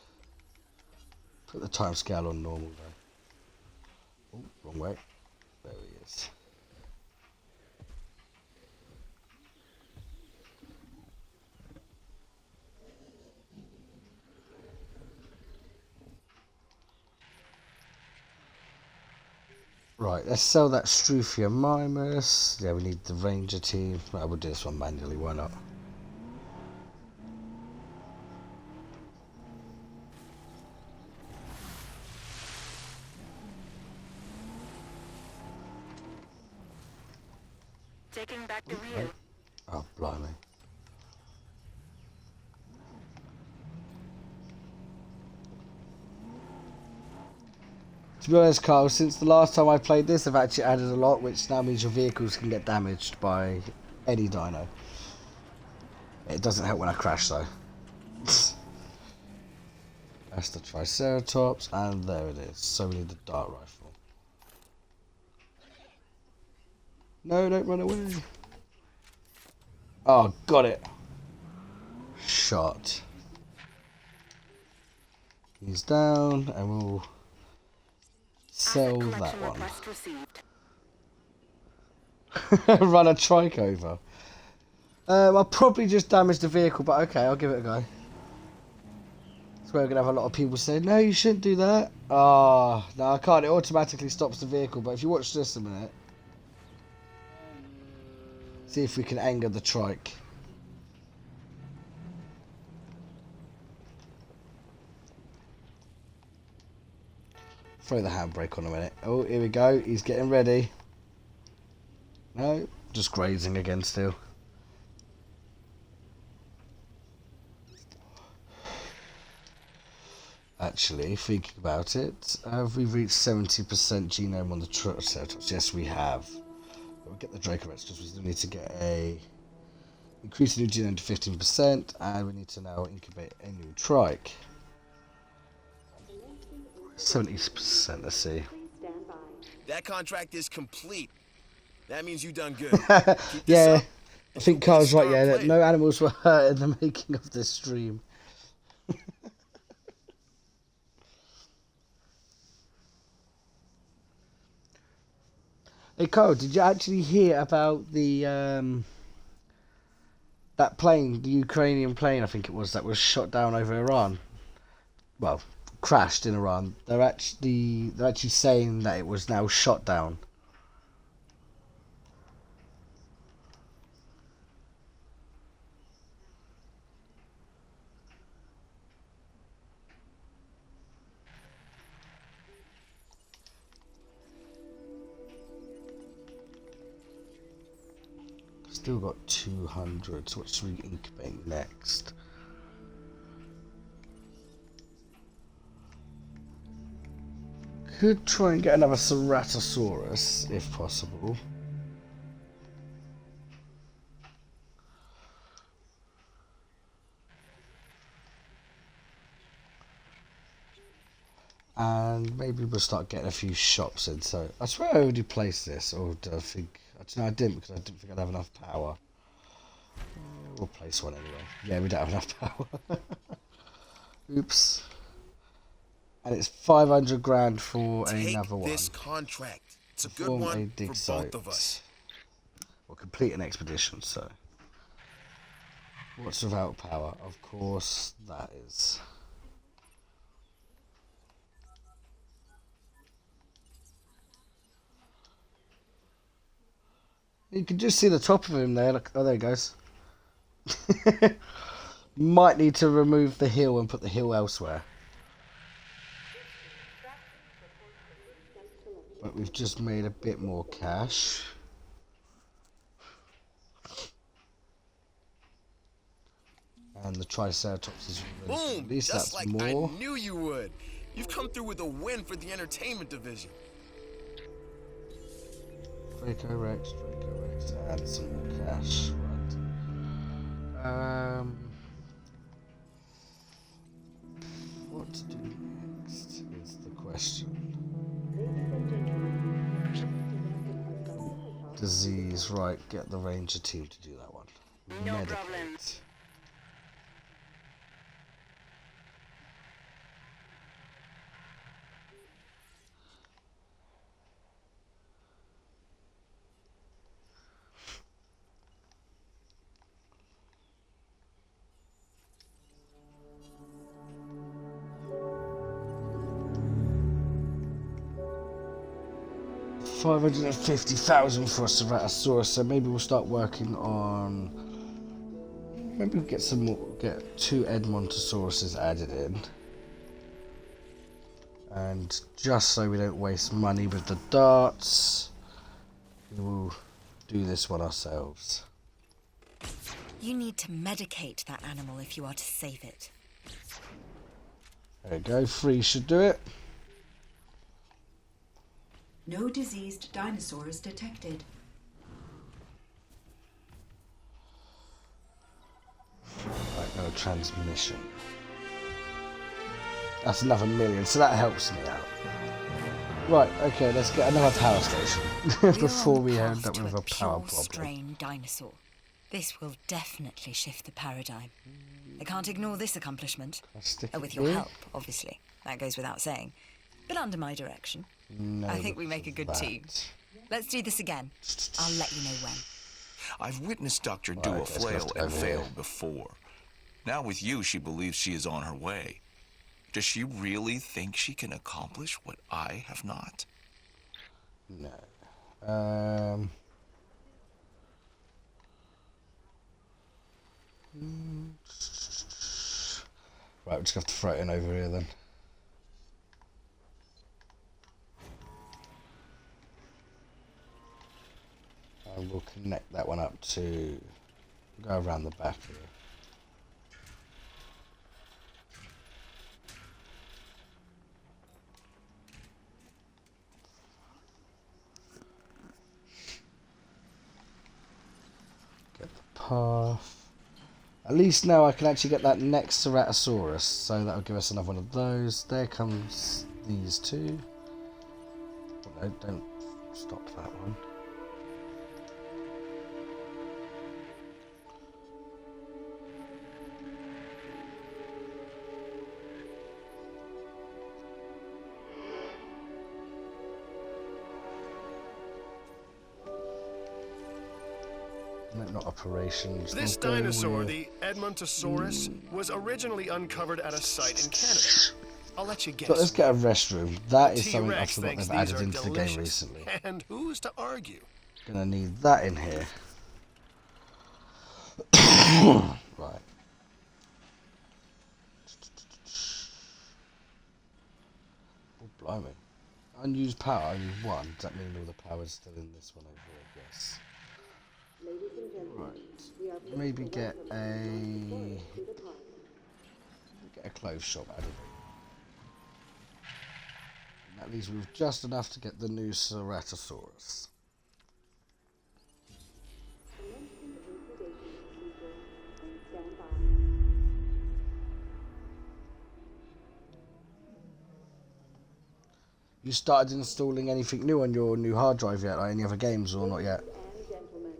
Put the timescale on normal though. Oh, wrong way. There he is. Right, let's sell that Struthia Mimus. Yeah, we need the Ranger team. I will do this one manually, why not? Taking back the wheel. Oh, blimey. To be honest, Carl, since the last time I played this, I've actually added a lot, which now means your vehicles can get damaged by any dino. It doesn't help when I crash, though. That's the Triceratops, and there it is. So we need the dart rifle. No, don't run away. Oh, got it. Shot. He's down, and we'll sell that one. Run a trike over. I'll probably just damage the vehicle, but okay, I'll give it a go. That's where we're going to have a lot of people say, no, you shouldn't do that. Ah, no, I can't. It automatically stops the vehicle, but if you watch this a minute. See if we can anger the trike. Throw the handbrake on a minute. Oh, here we go. He's getting ready. No, just grazing again still. Actually, thinking about it, have we reached 70% genome on the Triceratops? Yes, we have. But we'll get the Dracorex because we still need to get a increase the new genome to 15%, and we need to now incubate a new trike. 70%, let's see. That contract is complete. That means you done good. Yeah, I think Carl's right, yeah, that no animals were hurt in the making of this stream. Hey Carl, did you actually hear about the that plane, the Ukrainian plane, I think it was, that was shot down over Iran? Well, crashed in Iran. They're actually saying that it was now shot down. Still got 200, so what should we incubate next? Could try and get another Ceratosaurus, if possible. And maybe we'll start getting a few shops in. So I swear I already placed this, or did I think? Actually, no, I didn't, because I didn't think I'd have enough power. We'll place one anyway. Yeah, we don't have enough power. Oops. And it's 500 grand for another one. Take this contract. It's a good Form a one dig for site. both of us. We'll complete an expedition, so. What's without power? Of course, that is. You can just see the top of him there. Look. Oh, there he goes. Might need to remove the hill and put the hill elsewhere. But we've just made a bit more cash. And the Triceratops is Boom! at least Just that's like more. I knew you would. You've come through with a win for the entertainment division. Draco Rex, and some more cash. Right. What to do next is the question. Disease, right, get the ranger team to do that one. No Medicate. problem. 550,000 for a Ceratosaurus, so maybe we'll start working on. Maybe we'll get some more, get 2 Edmontosauruses added in. And just so we don't waste money with the darts, we will do this one ourselves. You need to medicate that animal if you are to save it. There we go, 3 should do it. No diseased dinosaurs detected. Right, no transmission. That's another 1 million, so that helps me out. Right, okay, let's get another power station before we end up with a power problem. Strain dinosaur. This will definitely shift the paradigm. I can't ignore this accomplishment. With your help, obviously. That goes without saying. But under my direction. No, I think we make a good team. Let's do this again. I'll let you know when. I've witnessed Dr. Dua flail and fail before. Now with you, she believes she is on her way. Does she really think she can accomplish what I have not? No. Right, we're just going to have to throw it in over here then. And we'll connect that one up to go around the back here. Get the path. At least now I can actually get that next Ceratosaurus, so that'll give us another one of those. There comes these 2. Oh, no, don't stop that one. Not operations. This dinosaur, the Edmontosaurus, was originally uncovered at a site in Canada. I'll let you guess. So let's get a restroom. That is something I T-Rex forgot thinks they've added these are into the game delicious. recently. And who's to argue? Gonna need that in here. Right. Oh, blimey. Unused power, only 1. Does that mean all the power's still in this one over here? Yes. Right. Maybe get a clothes shop added. And that leaves me with just enough to get the new Ceratosaurus. You started installing anything new on your new hard drive yet? Like any other games or not yet? And gentlemen,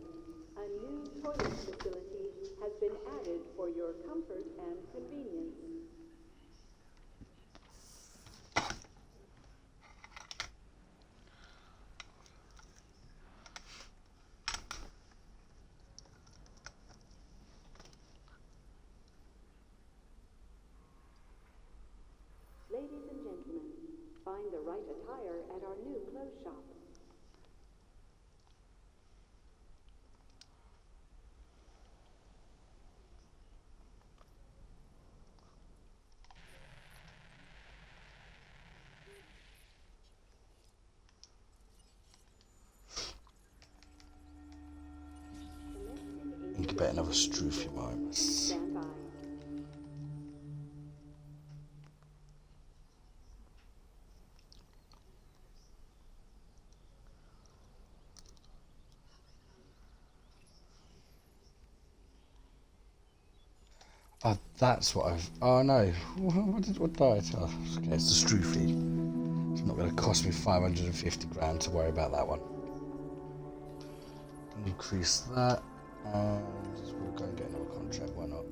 a new toilet facility has been added for your comfort and convenience. Ladies and gentlemen, find the right attire at our new clothes shop. Incubate another Stroofy Mimus. Stand by. Oh, that's what I've... Oh, no. What died? Oh, okay, it's the Stroofy. It's not going to cost me 550 grand to worry about that one. Increase that. And we'll go and get another contract. Why not?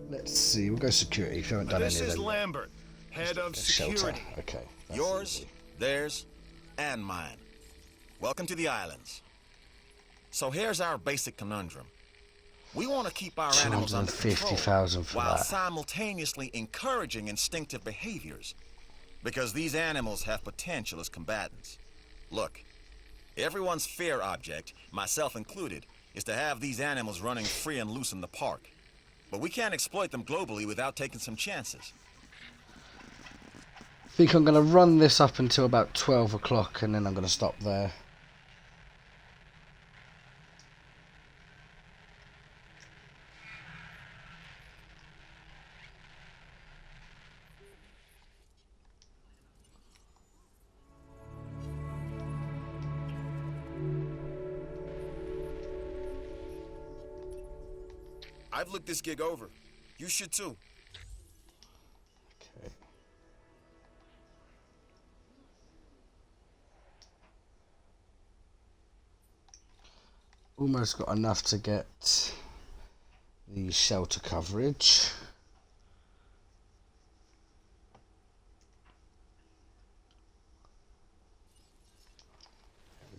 Let's see. We'll go security if you haven't done This any of is them. Lambert, head of Shelter. security. Okay. that's Yours, easy. theirs, and mine. Welcome to the islands. So here's our basic conundrum. We want to keep our animals under control 250,000 for while that. simultaneously encouraging instinctive behaviors, because these animals have potential as combatants. Look, everyone's fear object, myself included, is to have these animals running free and loose in the park. But we can't exploit them globally without taking some chances. I think I'm going to run this up until about 12 o'clock and then I'm going to stop there. I've looked this gig over. You should too. Okay. Almost got enough to get the shelter coverage.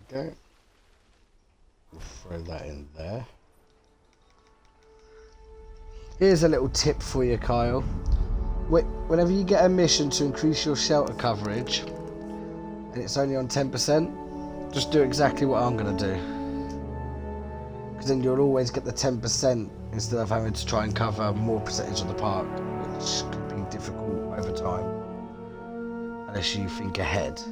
There we go. We'll throw that in there. Here's a little tip for you, Kyle. Whenever you get a mission to increase your shelter coverage, and it's only on 10%, just do exactly what I'm going to do. Because then you'll always get the 10% instead of having to try and cover more percentage of the park, which could be difficult over time, unless you think ahead.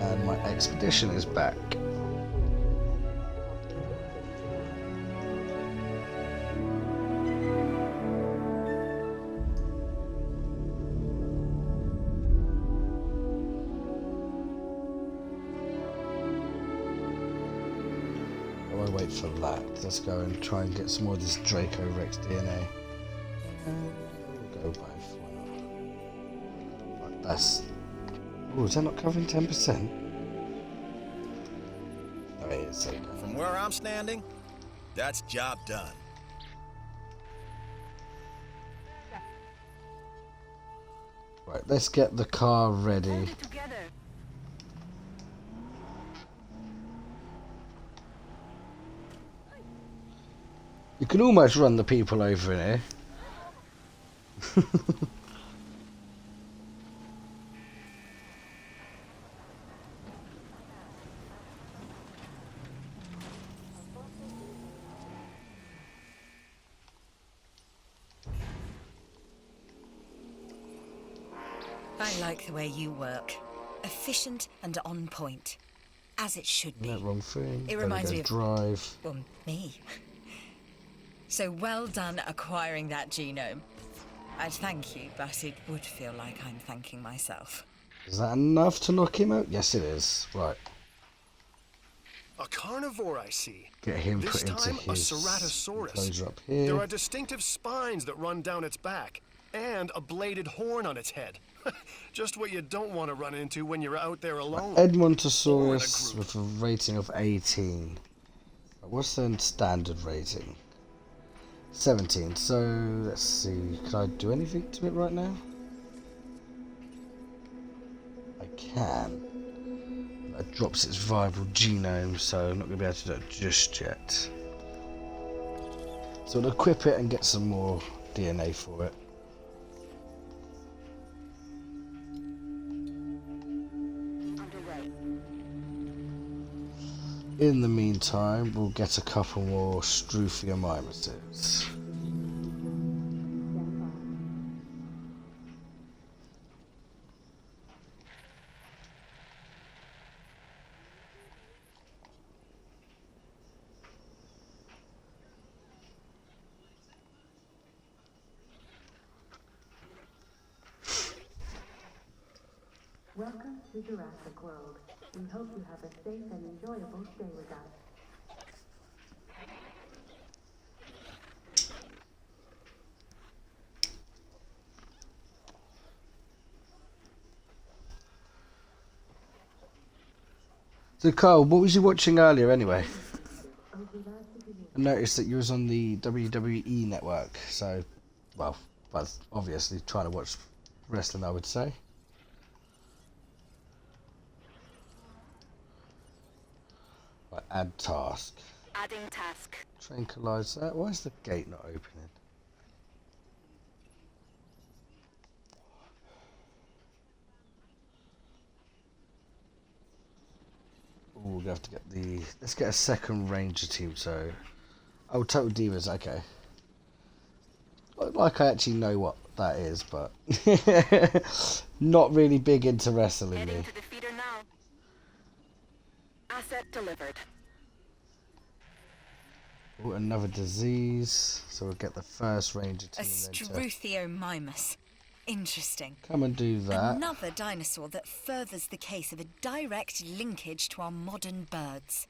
And my expedition is back. While I wait for that, let's go and try and get some more of this Draco Rex DNA. We'll go both. Why not? Right, that's. Oh, is that not covering 10%? Oh, it is. Okay. From where I'm standing, that's job done. Right, let's get the car ready. Together. You can almost run the people over in here. I like the way you work. Efficient and on point. As it should be. That wrong thing. It reminds me of... drive. Well, me. So well done acquiring that genome. I'd thank you, but it would feel like I'm thanking myself. Is that enough to knock him out? Yes, it is. Right. A carnivore, I see. Get him This put into time, a his ceratosaurus. enclosure up There here. are distinctive spines that run down its back, and a bladed horn on its head. Just what you don't want to run into when you're out there alone. Edmontosaurus with a rating of 18. What's the standard rating? 17. So let's see. Can I do anything to it right now? I can. That drops its viral genome, so I'm not going to be able to do it just yet. So we'll equip it and get some more DNA for it. In the meantime, we'll get a couple more Struthiomimuses. Welcome to Jurassic World. We hope you have a safe and enjoyable stay with us. So Kyle, what was you watching earlier anyway? I noticed that you was on the WWE network, so, well, that's obviously trying to watch wrestling, I would say. Right, add task. Adding task. Tranquilize that. Why is the gate not opening? Ooh, we're gonna have to get the. Let's get a second ranger team. So, oh, Total Divas. Okay. Like I actually know what that is, but not really big into wrestling. Heading Me. to the feeder now. Asset delivered. Ooh, another disease. So we'll get the first ranger A team. Struthiomimus. Interesting. Come and do that. Another dinosaur that furthers the case of a direct linkage to our modern birds.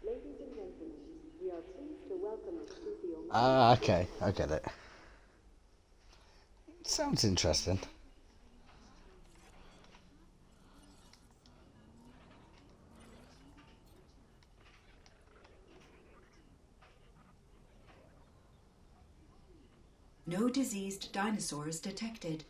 Ladies and gentlemen, we are pleased to welcome you to the Ah, okay, I get it. Sounds interesting. No diseased dinosaurs detected.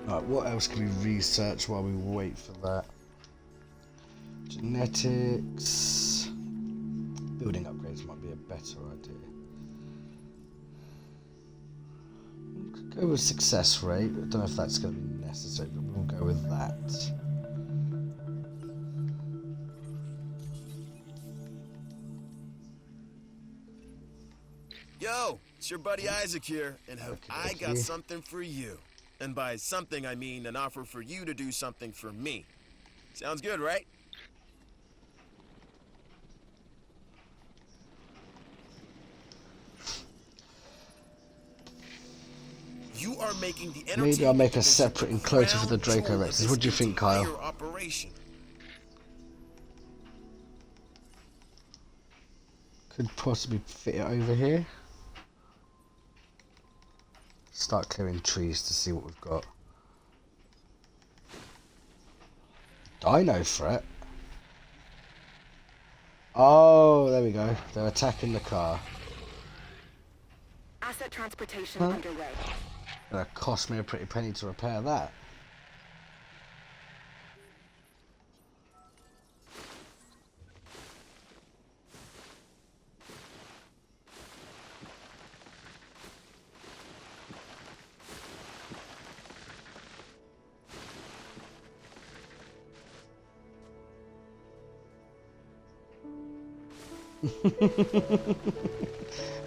Right, what else can we research while we wait for that? Genetics. Building upgrades might be a better idea. We could go with success rate. I don't know if that's going to be necessary, but we'll go with that. Yo, it's your buddy Isaac here, and I got Okay. something for you. And by something, I mean an offer for you to do something for me. Sounds good, right? You are making the Maybe I'll make a entertainment separate division the enclosure for the crown Draco jewel of Rexes. this What do you think, Kyle? entire operation. Could possibly fit it over here. Start clearing trees to see what we've got. Dino threat. Oh, there we go. They're attacking the car. Asset transportation Huh? underway. Gonna cost me a pretty penny to repair that.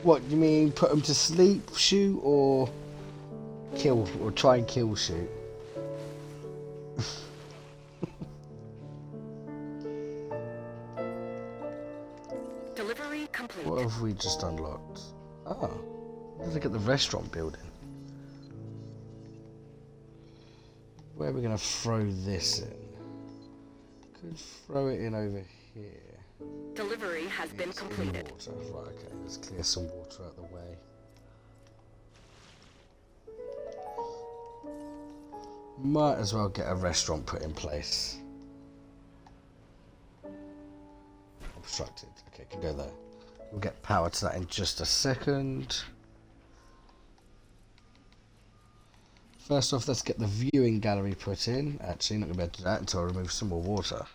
What, you mean put them to sleep, shoot, or kill, or try and kill, shoot? complete. What have we just unlocked? Oh, look at the restaurant building. Where are we going to throw this in? Could throw it in over here. Delivery has been It's in completed. water. Right, okay, let's clear some water out of the way. Might as well get a restaurant put in place. Obstructed. Okay, can go there. We'll get power to that in just a second. First off, let's get the viewing gallery put in. Actually, not going to be able to do that until I remove some more water.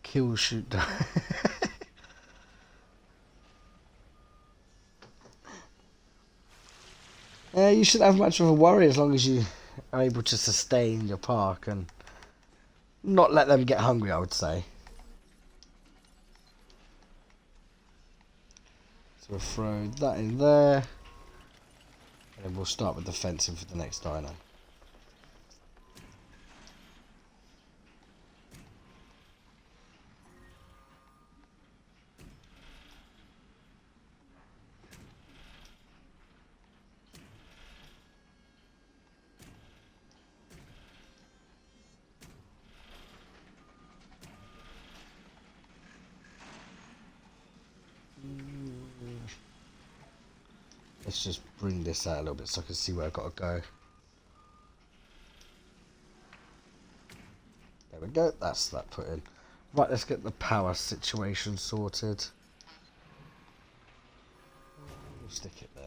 Kill, shoot, die. You shouldn't have much of a worry as long as you are able to sustain your park and not let them get hungry, I would say. So we'll throw that in there. And then we'll start with the fencing for the next dino. Let's just bring this out a little bit so I can see where I've got to go. There we go, that's that put in. Right, let's get the power situation sorted. We'll stick it there.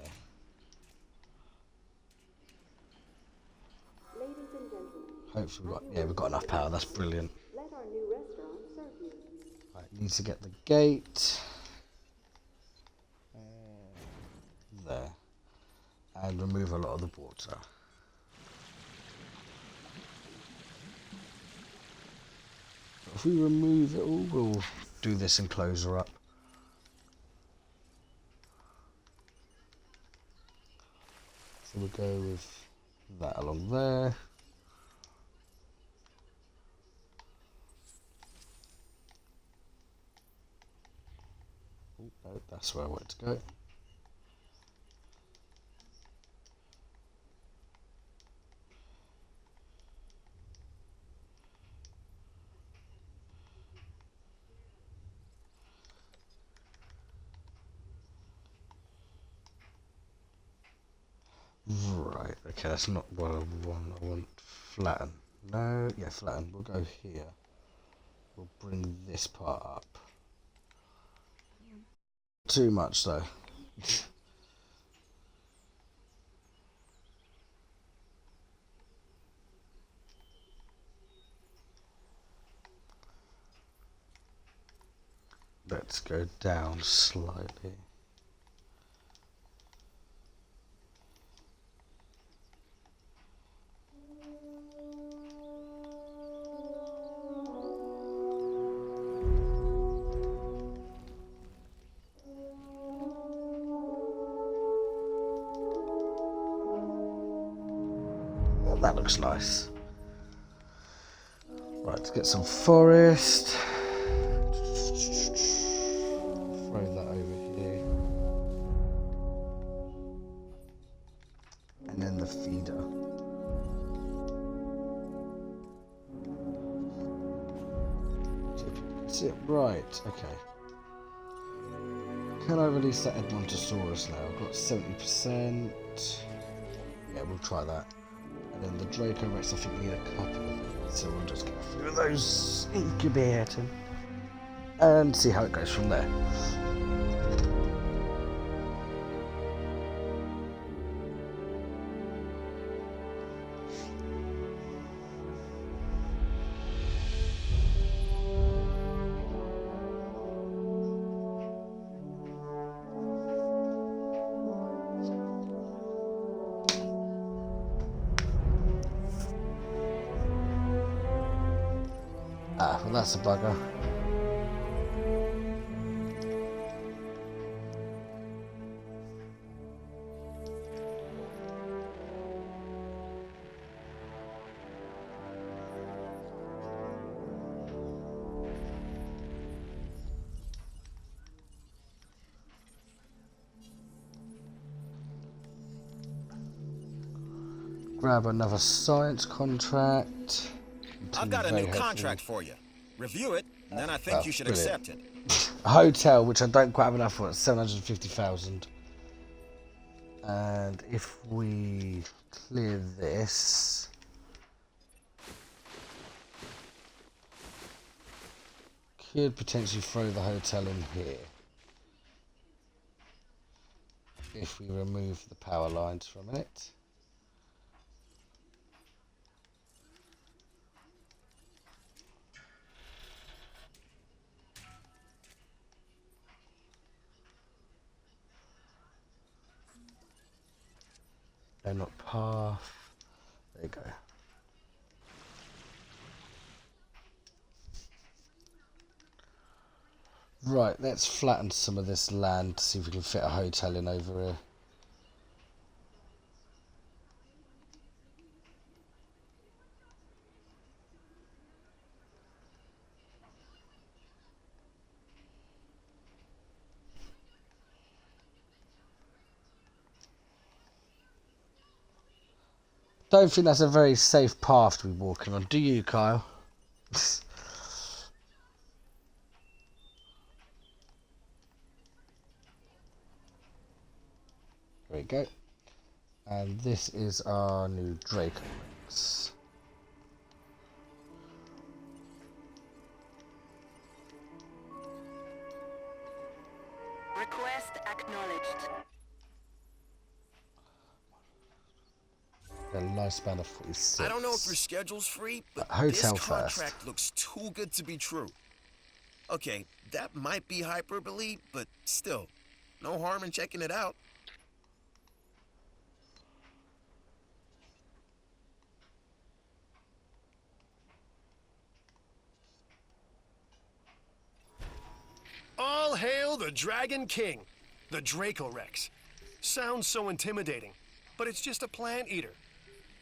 Ladies and gentlemen, Hopefully we've got enough power, that's brilliant. let our new restaurant serve you. Right, need to get the gate. There. And remove a lot of the water. If we remove it all, we'll do this and close her up. So we'll go with that along there. Oh, no, that's where I want it to go. Right, okay, that's not what I want. I want flatten. No, yeah, flatten. We'll go here. We'll bring this part up. Too much though. Let's go down slightly. That looks nice. Right, let's get some forest. Throw that over here. And then the feeder. See it? Right, okay. Can I release that Edmontosaurus now? I've got 70%. Yeah, we'll try that. And then the Draco Rex, I think we need a couple of them. So we'll just get a few of those incubated and see how it goes from there. Ah, well that's a bugger. grab another science contract. I've got a new contract for you. Review it, and then I think you should brilliant. accept it. A hotel, which I don't quite have enough for, 750,000. And if we clear this, could potentially throw the hotel in here. If we remove the power lines for a minute. No, not path. There you go. Right, let's flatten some of this land to see if we can fit a hotel in over here. Don't think that's a very safe path to be walking on, do you, Kyle? There we go. And this is our new Draco Rex. Request acknowledged. A lifespan of 46. I don't know if your schedule's free, but hotel this first. contract looks too good to be true. Okay, that might be hyperbole, but still, no harm in checking it out. All hail the Dragon King, the Draco Rex. Sounds so intimidating, but it's just a plant eater.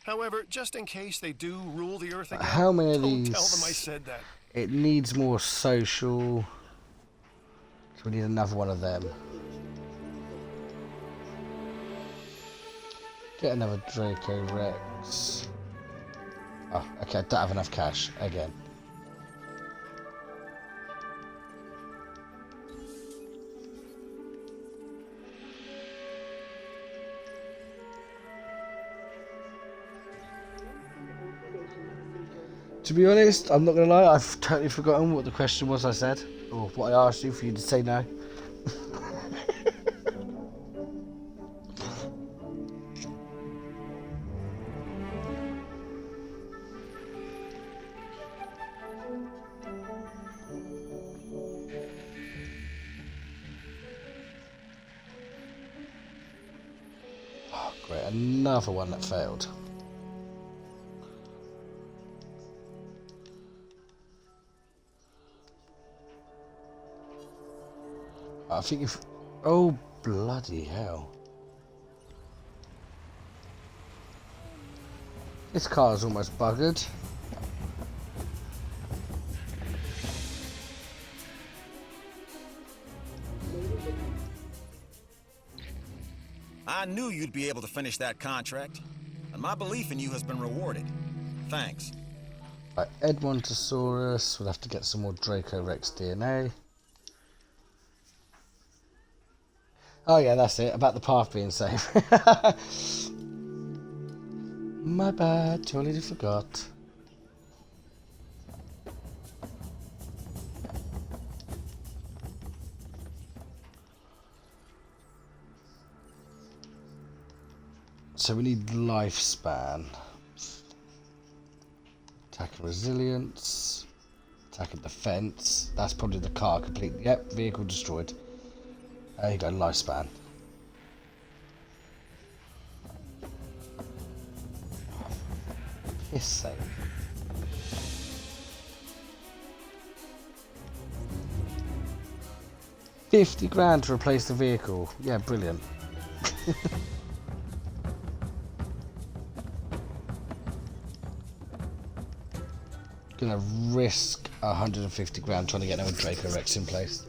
However, just in case they do rule the earth again, how many of don't these? tell them I said that. It needs more social. So we need another one of them. Get another Draco Rex. Oh, okay, I don't have enough cash again. To be honest, I'm not going to lie, I've totally forgotten what the question was I said, or what I asked you for you to say no. Oh, great, another one that failed. I think if... Oh, bloody hell. This car's almost buggered. I knew you'd be able to finish that contract, and my belief in you has been rewarded. Thanks. Right, Edmontosaurus, we'll have to get some more Draco Rex DNA. Oh yeah, that's it, about the path being safe. My bad, totally forgot. So we need lifespan. Attack and resilience. Attack and defense. That's probably the car complete. Yep, vehicle destroyed. There you go, lifespan. Piss sake. $50,000 to replace the vehicle. Yeah, brilliant. Gonna risk $150,000 trying to get another Draco Rex in place.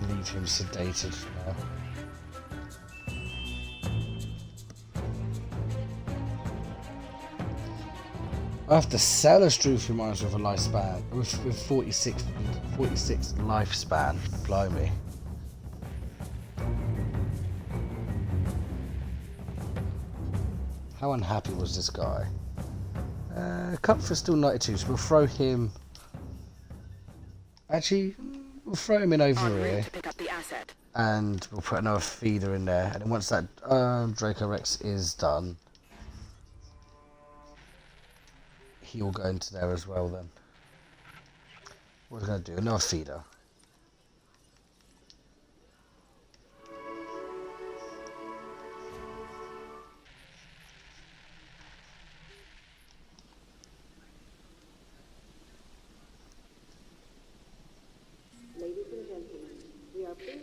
Leave him sedated for now. I have to sell a Struth Reminds with a lifespan, with 46 lifespan. Blimey. How unhappy was this guy? Comfort's still 92, so we'll throw him. Actually, we'll throw him in over here. To pick up the asset. And we'll put another feeder in there. And then once that Draco Rex is done, he will go into there as well then. What we're going to do, another feeder.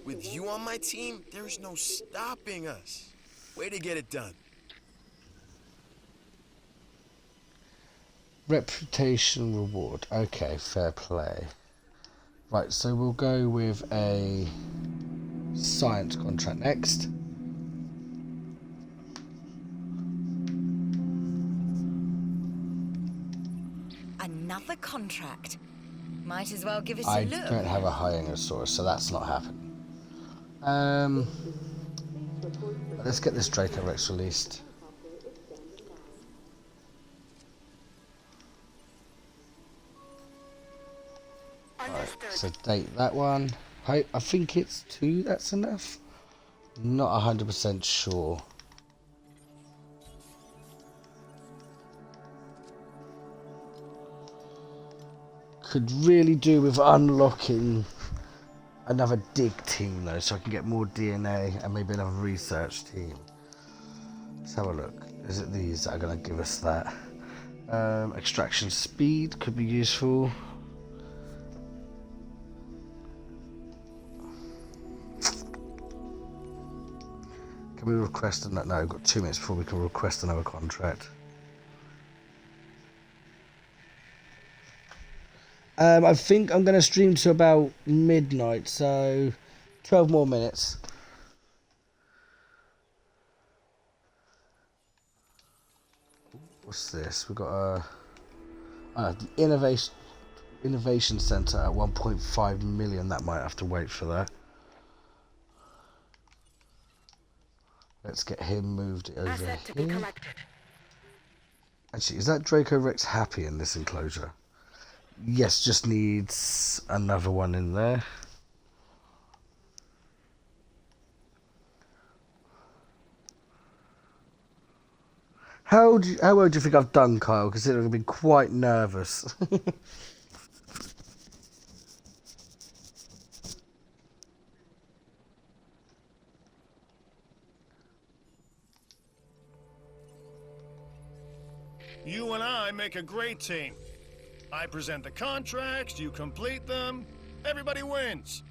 With you on my team, there's no stopping us. Way to get it done. Reputation reward. Okay, fair play. Right, so we'll go with a science contract next. Another contract. Might as well give it a I look. don't have a Hyonosaurus, so that's not happening. Let's get this Draco Rex released. Alright, so date that one. I think it's 2, that's enough. Not 100% sure. Could really do with unlocking another dig team though, so I can get more DNA and maybe another research team. Let's have a look. Is it these that are going to give us that? Extraction speed could be useful. Can we request another? No, we've got 2 minutes before we can request another contract. I think I'm going to stream to about midnight, so 12 more minutes. What's this? We've got the Innovation Centre at 1.5 million. That might have to wait for that. Let's get him moved over here. Actually, is that Draco Rex happy in this enclosure? Yes, just needs another one in there. How well do you think I've done, Kyle? Considering I've been quite nervous. You and I make a great team. I present the contracts, you complete them, everybody wins.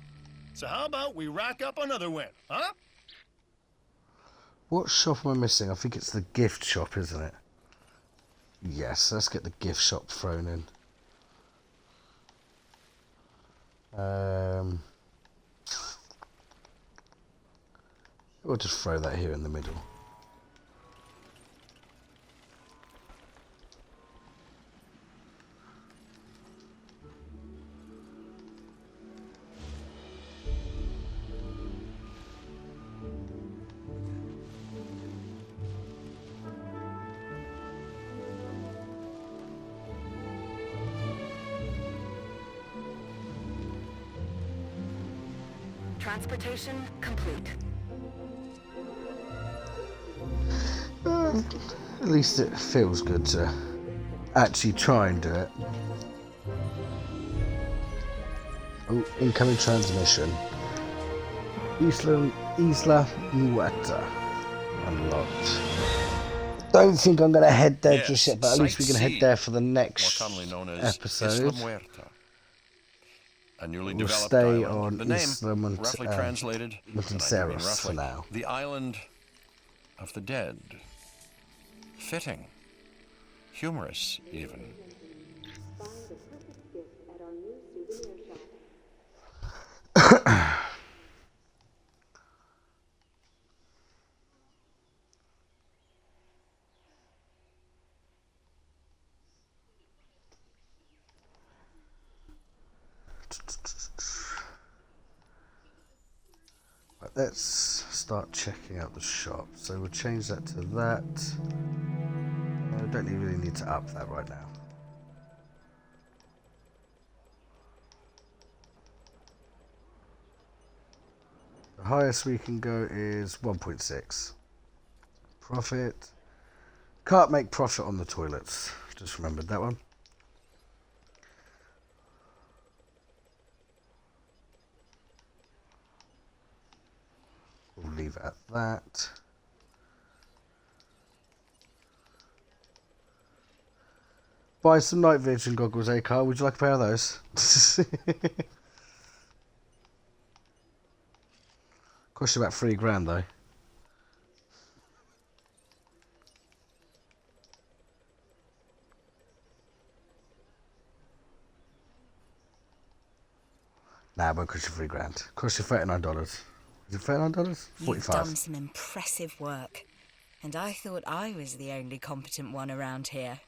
So how about we rack up another win, huh? What shop am I missing? I think it's the gift shop, isn't it? Yes, let's get the gift shop thrown in. We'll just throw that here in the middle. Transportation complete. At least it feels good to actually try and do it. Oh, incoming transmission. Isla Muerta. Unlocked. Don't think I'm going to head there just yet, but at least we can head there for the next more commonly known as episode. Isla Muerta. A newly We'll developed stay island. on The name, Isla roughly translated, Montanceros for now. the island of the dead. Fitting. Humorous, even. Find the perfect gift at our new souvenir shop. let's start checking out the shop. So we'll change that to that. I don't really need to up that right now. The highest we can go is 1.6. Profit. Can't make profit on the toilets. Just remembered that one. We'll leave it at that. Buy some night vision goggles, eh, Carl? Would you like a pair of those? Cost you about £3 though. Nah, it won't cost you £3. Cost you $39. Is it $39? You've 45. done some impressive work, and I thought I was the only competent one around here.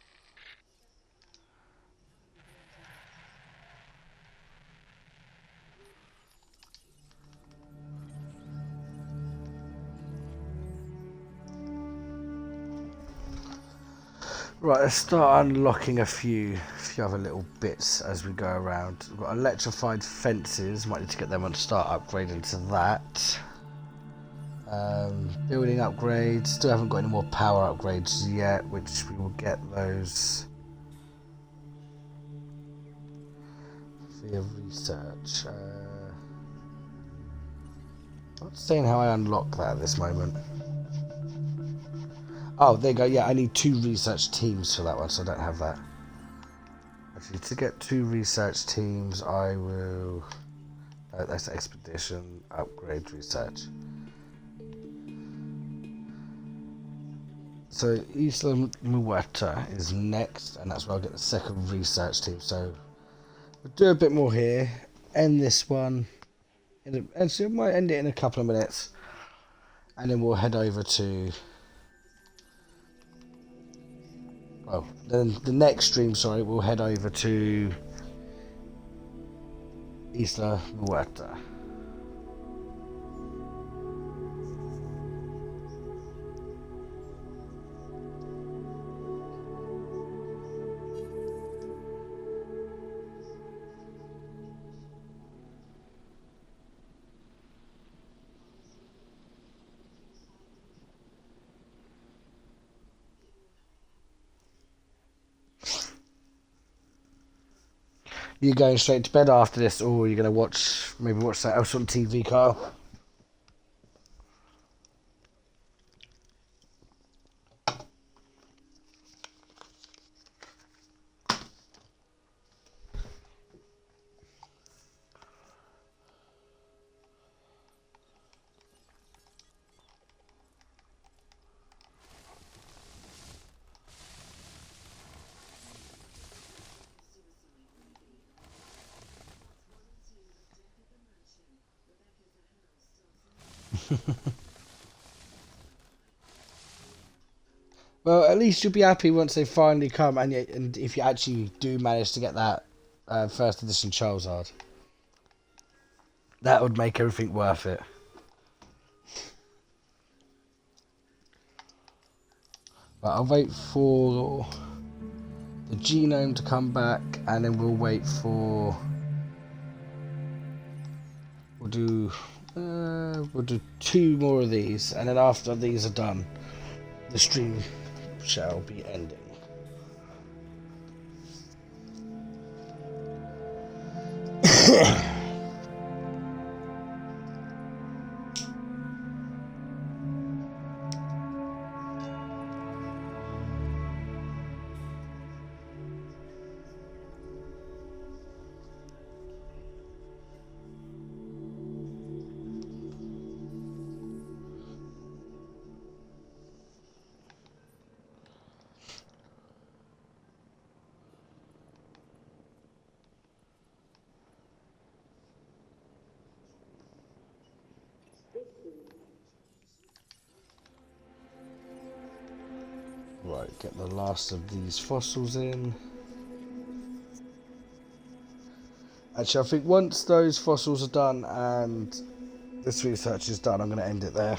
Right, let's start unlocking a few other little bits as we go around. We've got electrified fences, might need to get them and start upgrading to that. Building upgrades, still haven't got any more power upgrades yet, which we will get those via research. Not saying how I unlock that at this moment. Oh, there you go. Yeah, I need 2 research teams for that one, so I don't have that. Actually, to get 2 research teams, I will... that's expedition, upgrade, research. So, Isla Muerta is next, and that's where I'll get the second research team. So, we'll do a bit more here, end this one, and so we might end it in a couple of minutes, and then we'll head over to... Well, then the next stream, sorry, we'll head over to Isla Muerta. You going straight to bed after this, or are you going to watch that else on TV, Carl? Well, at least you'll be happy once they finally come, and if you actually do manage to get that first edition Charizard, that would make everything worth it. But I'll wait for the genome to come back, and then we'll wait for... We'll do 2 more of these, and then after these are done, the stream shall be ending. Right, get the last of these fossils in. Actually, I think once those fossils are done and this research is done, I'm going to end it there.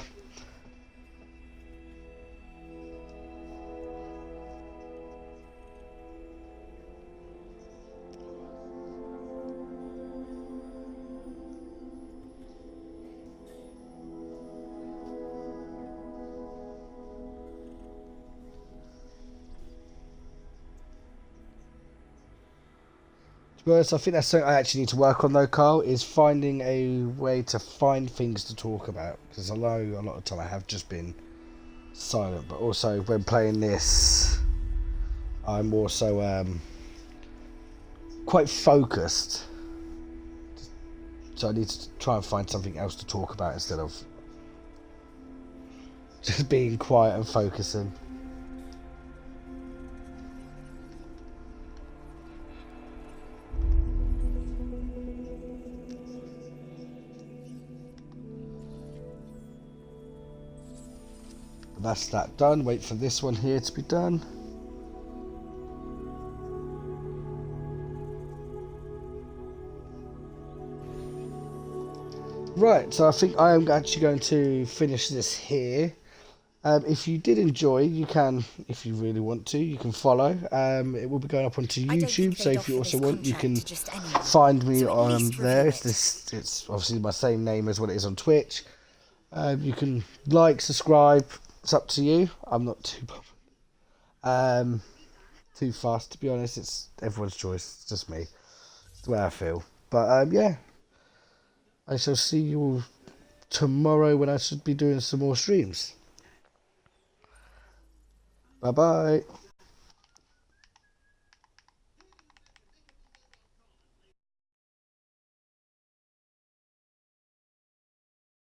To be honest, I think that's something I actually need to work on though, Carl, is finding a way to find things to talk about. Because I know a lot of the time I have just been silent, but also when playing this, I'm also quite focused. So I need to try and find something else to talk about instead of just being quiet and focusing. That's that done. Wait for this one here to be done. Right, so I think I am actually going to finish this here. If you did enjoy, you can, if you really want to, you can follow. It will be going up onto YouTube, so if you also want, you can find me on there. It's obviously my same name as what it is on Twitch. You can like, subscribe. It's up to you. I'm not too bothered. Too fast, to be honest. It's everyone's choice. It's just me. It's the way I feel. But yeah, I shall see you all tomorrow when I should be doing some more streams. Bye bye.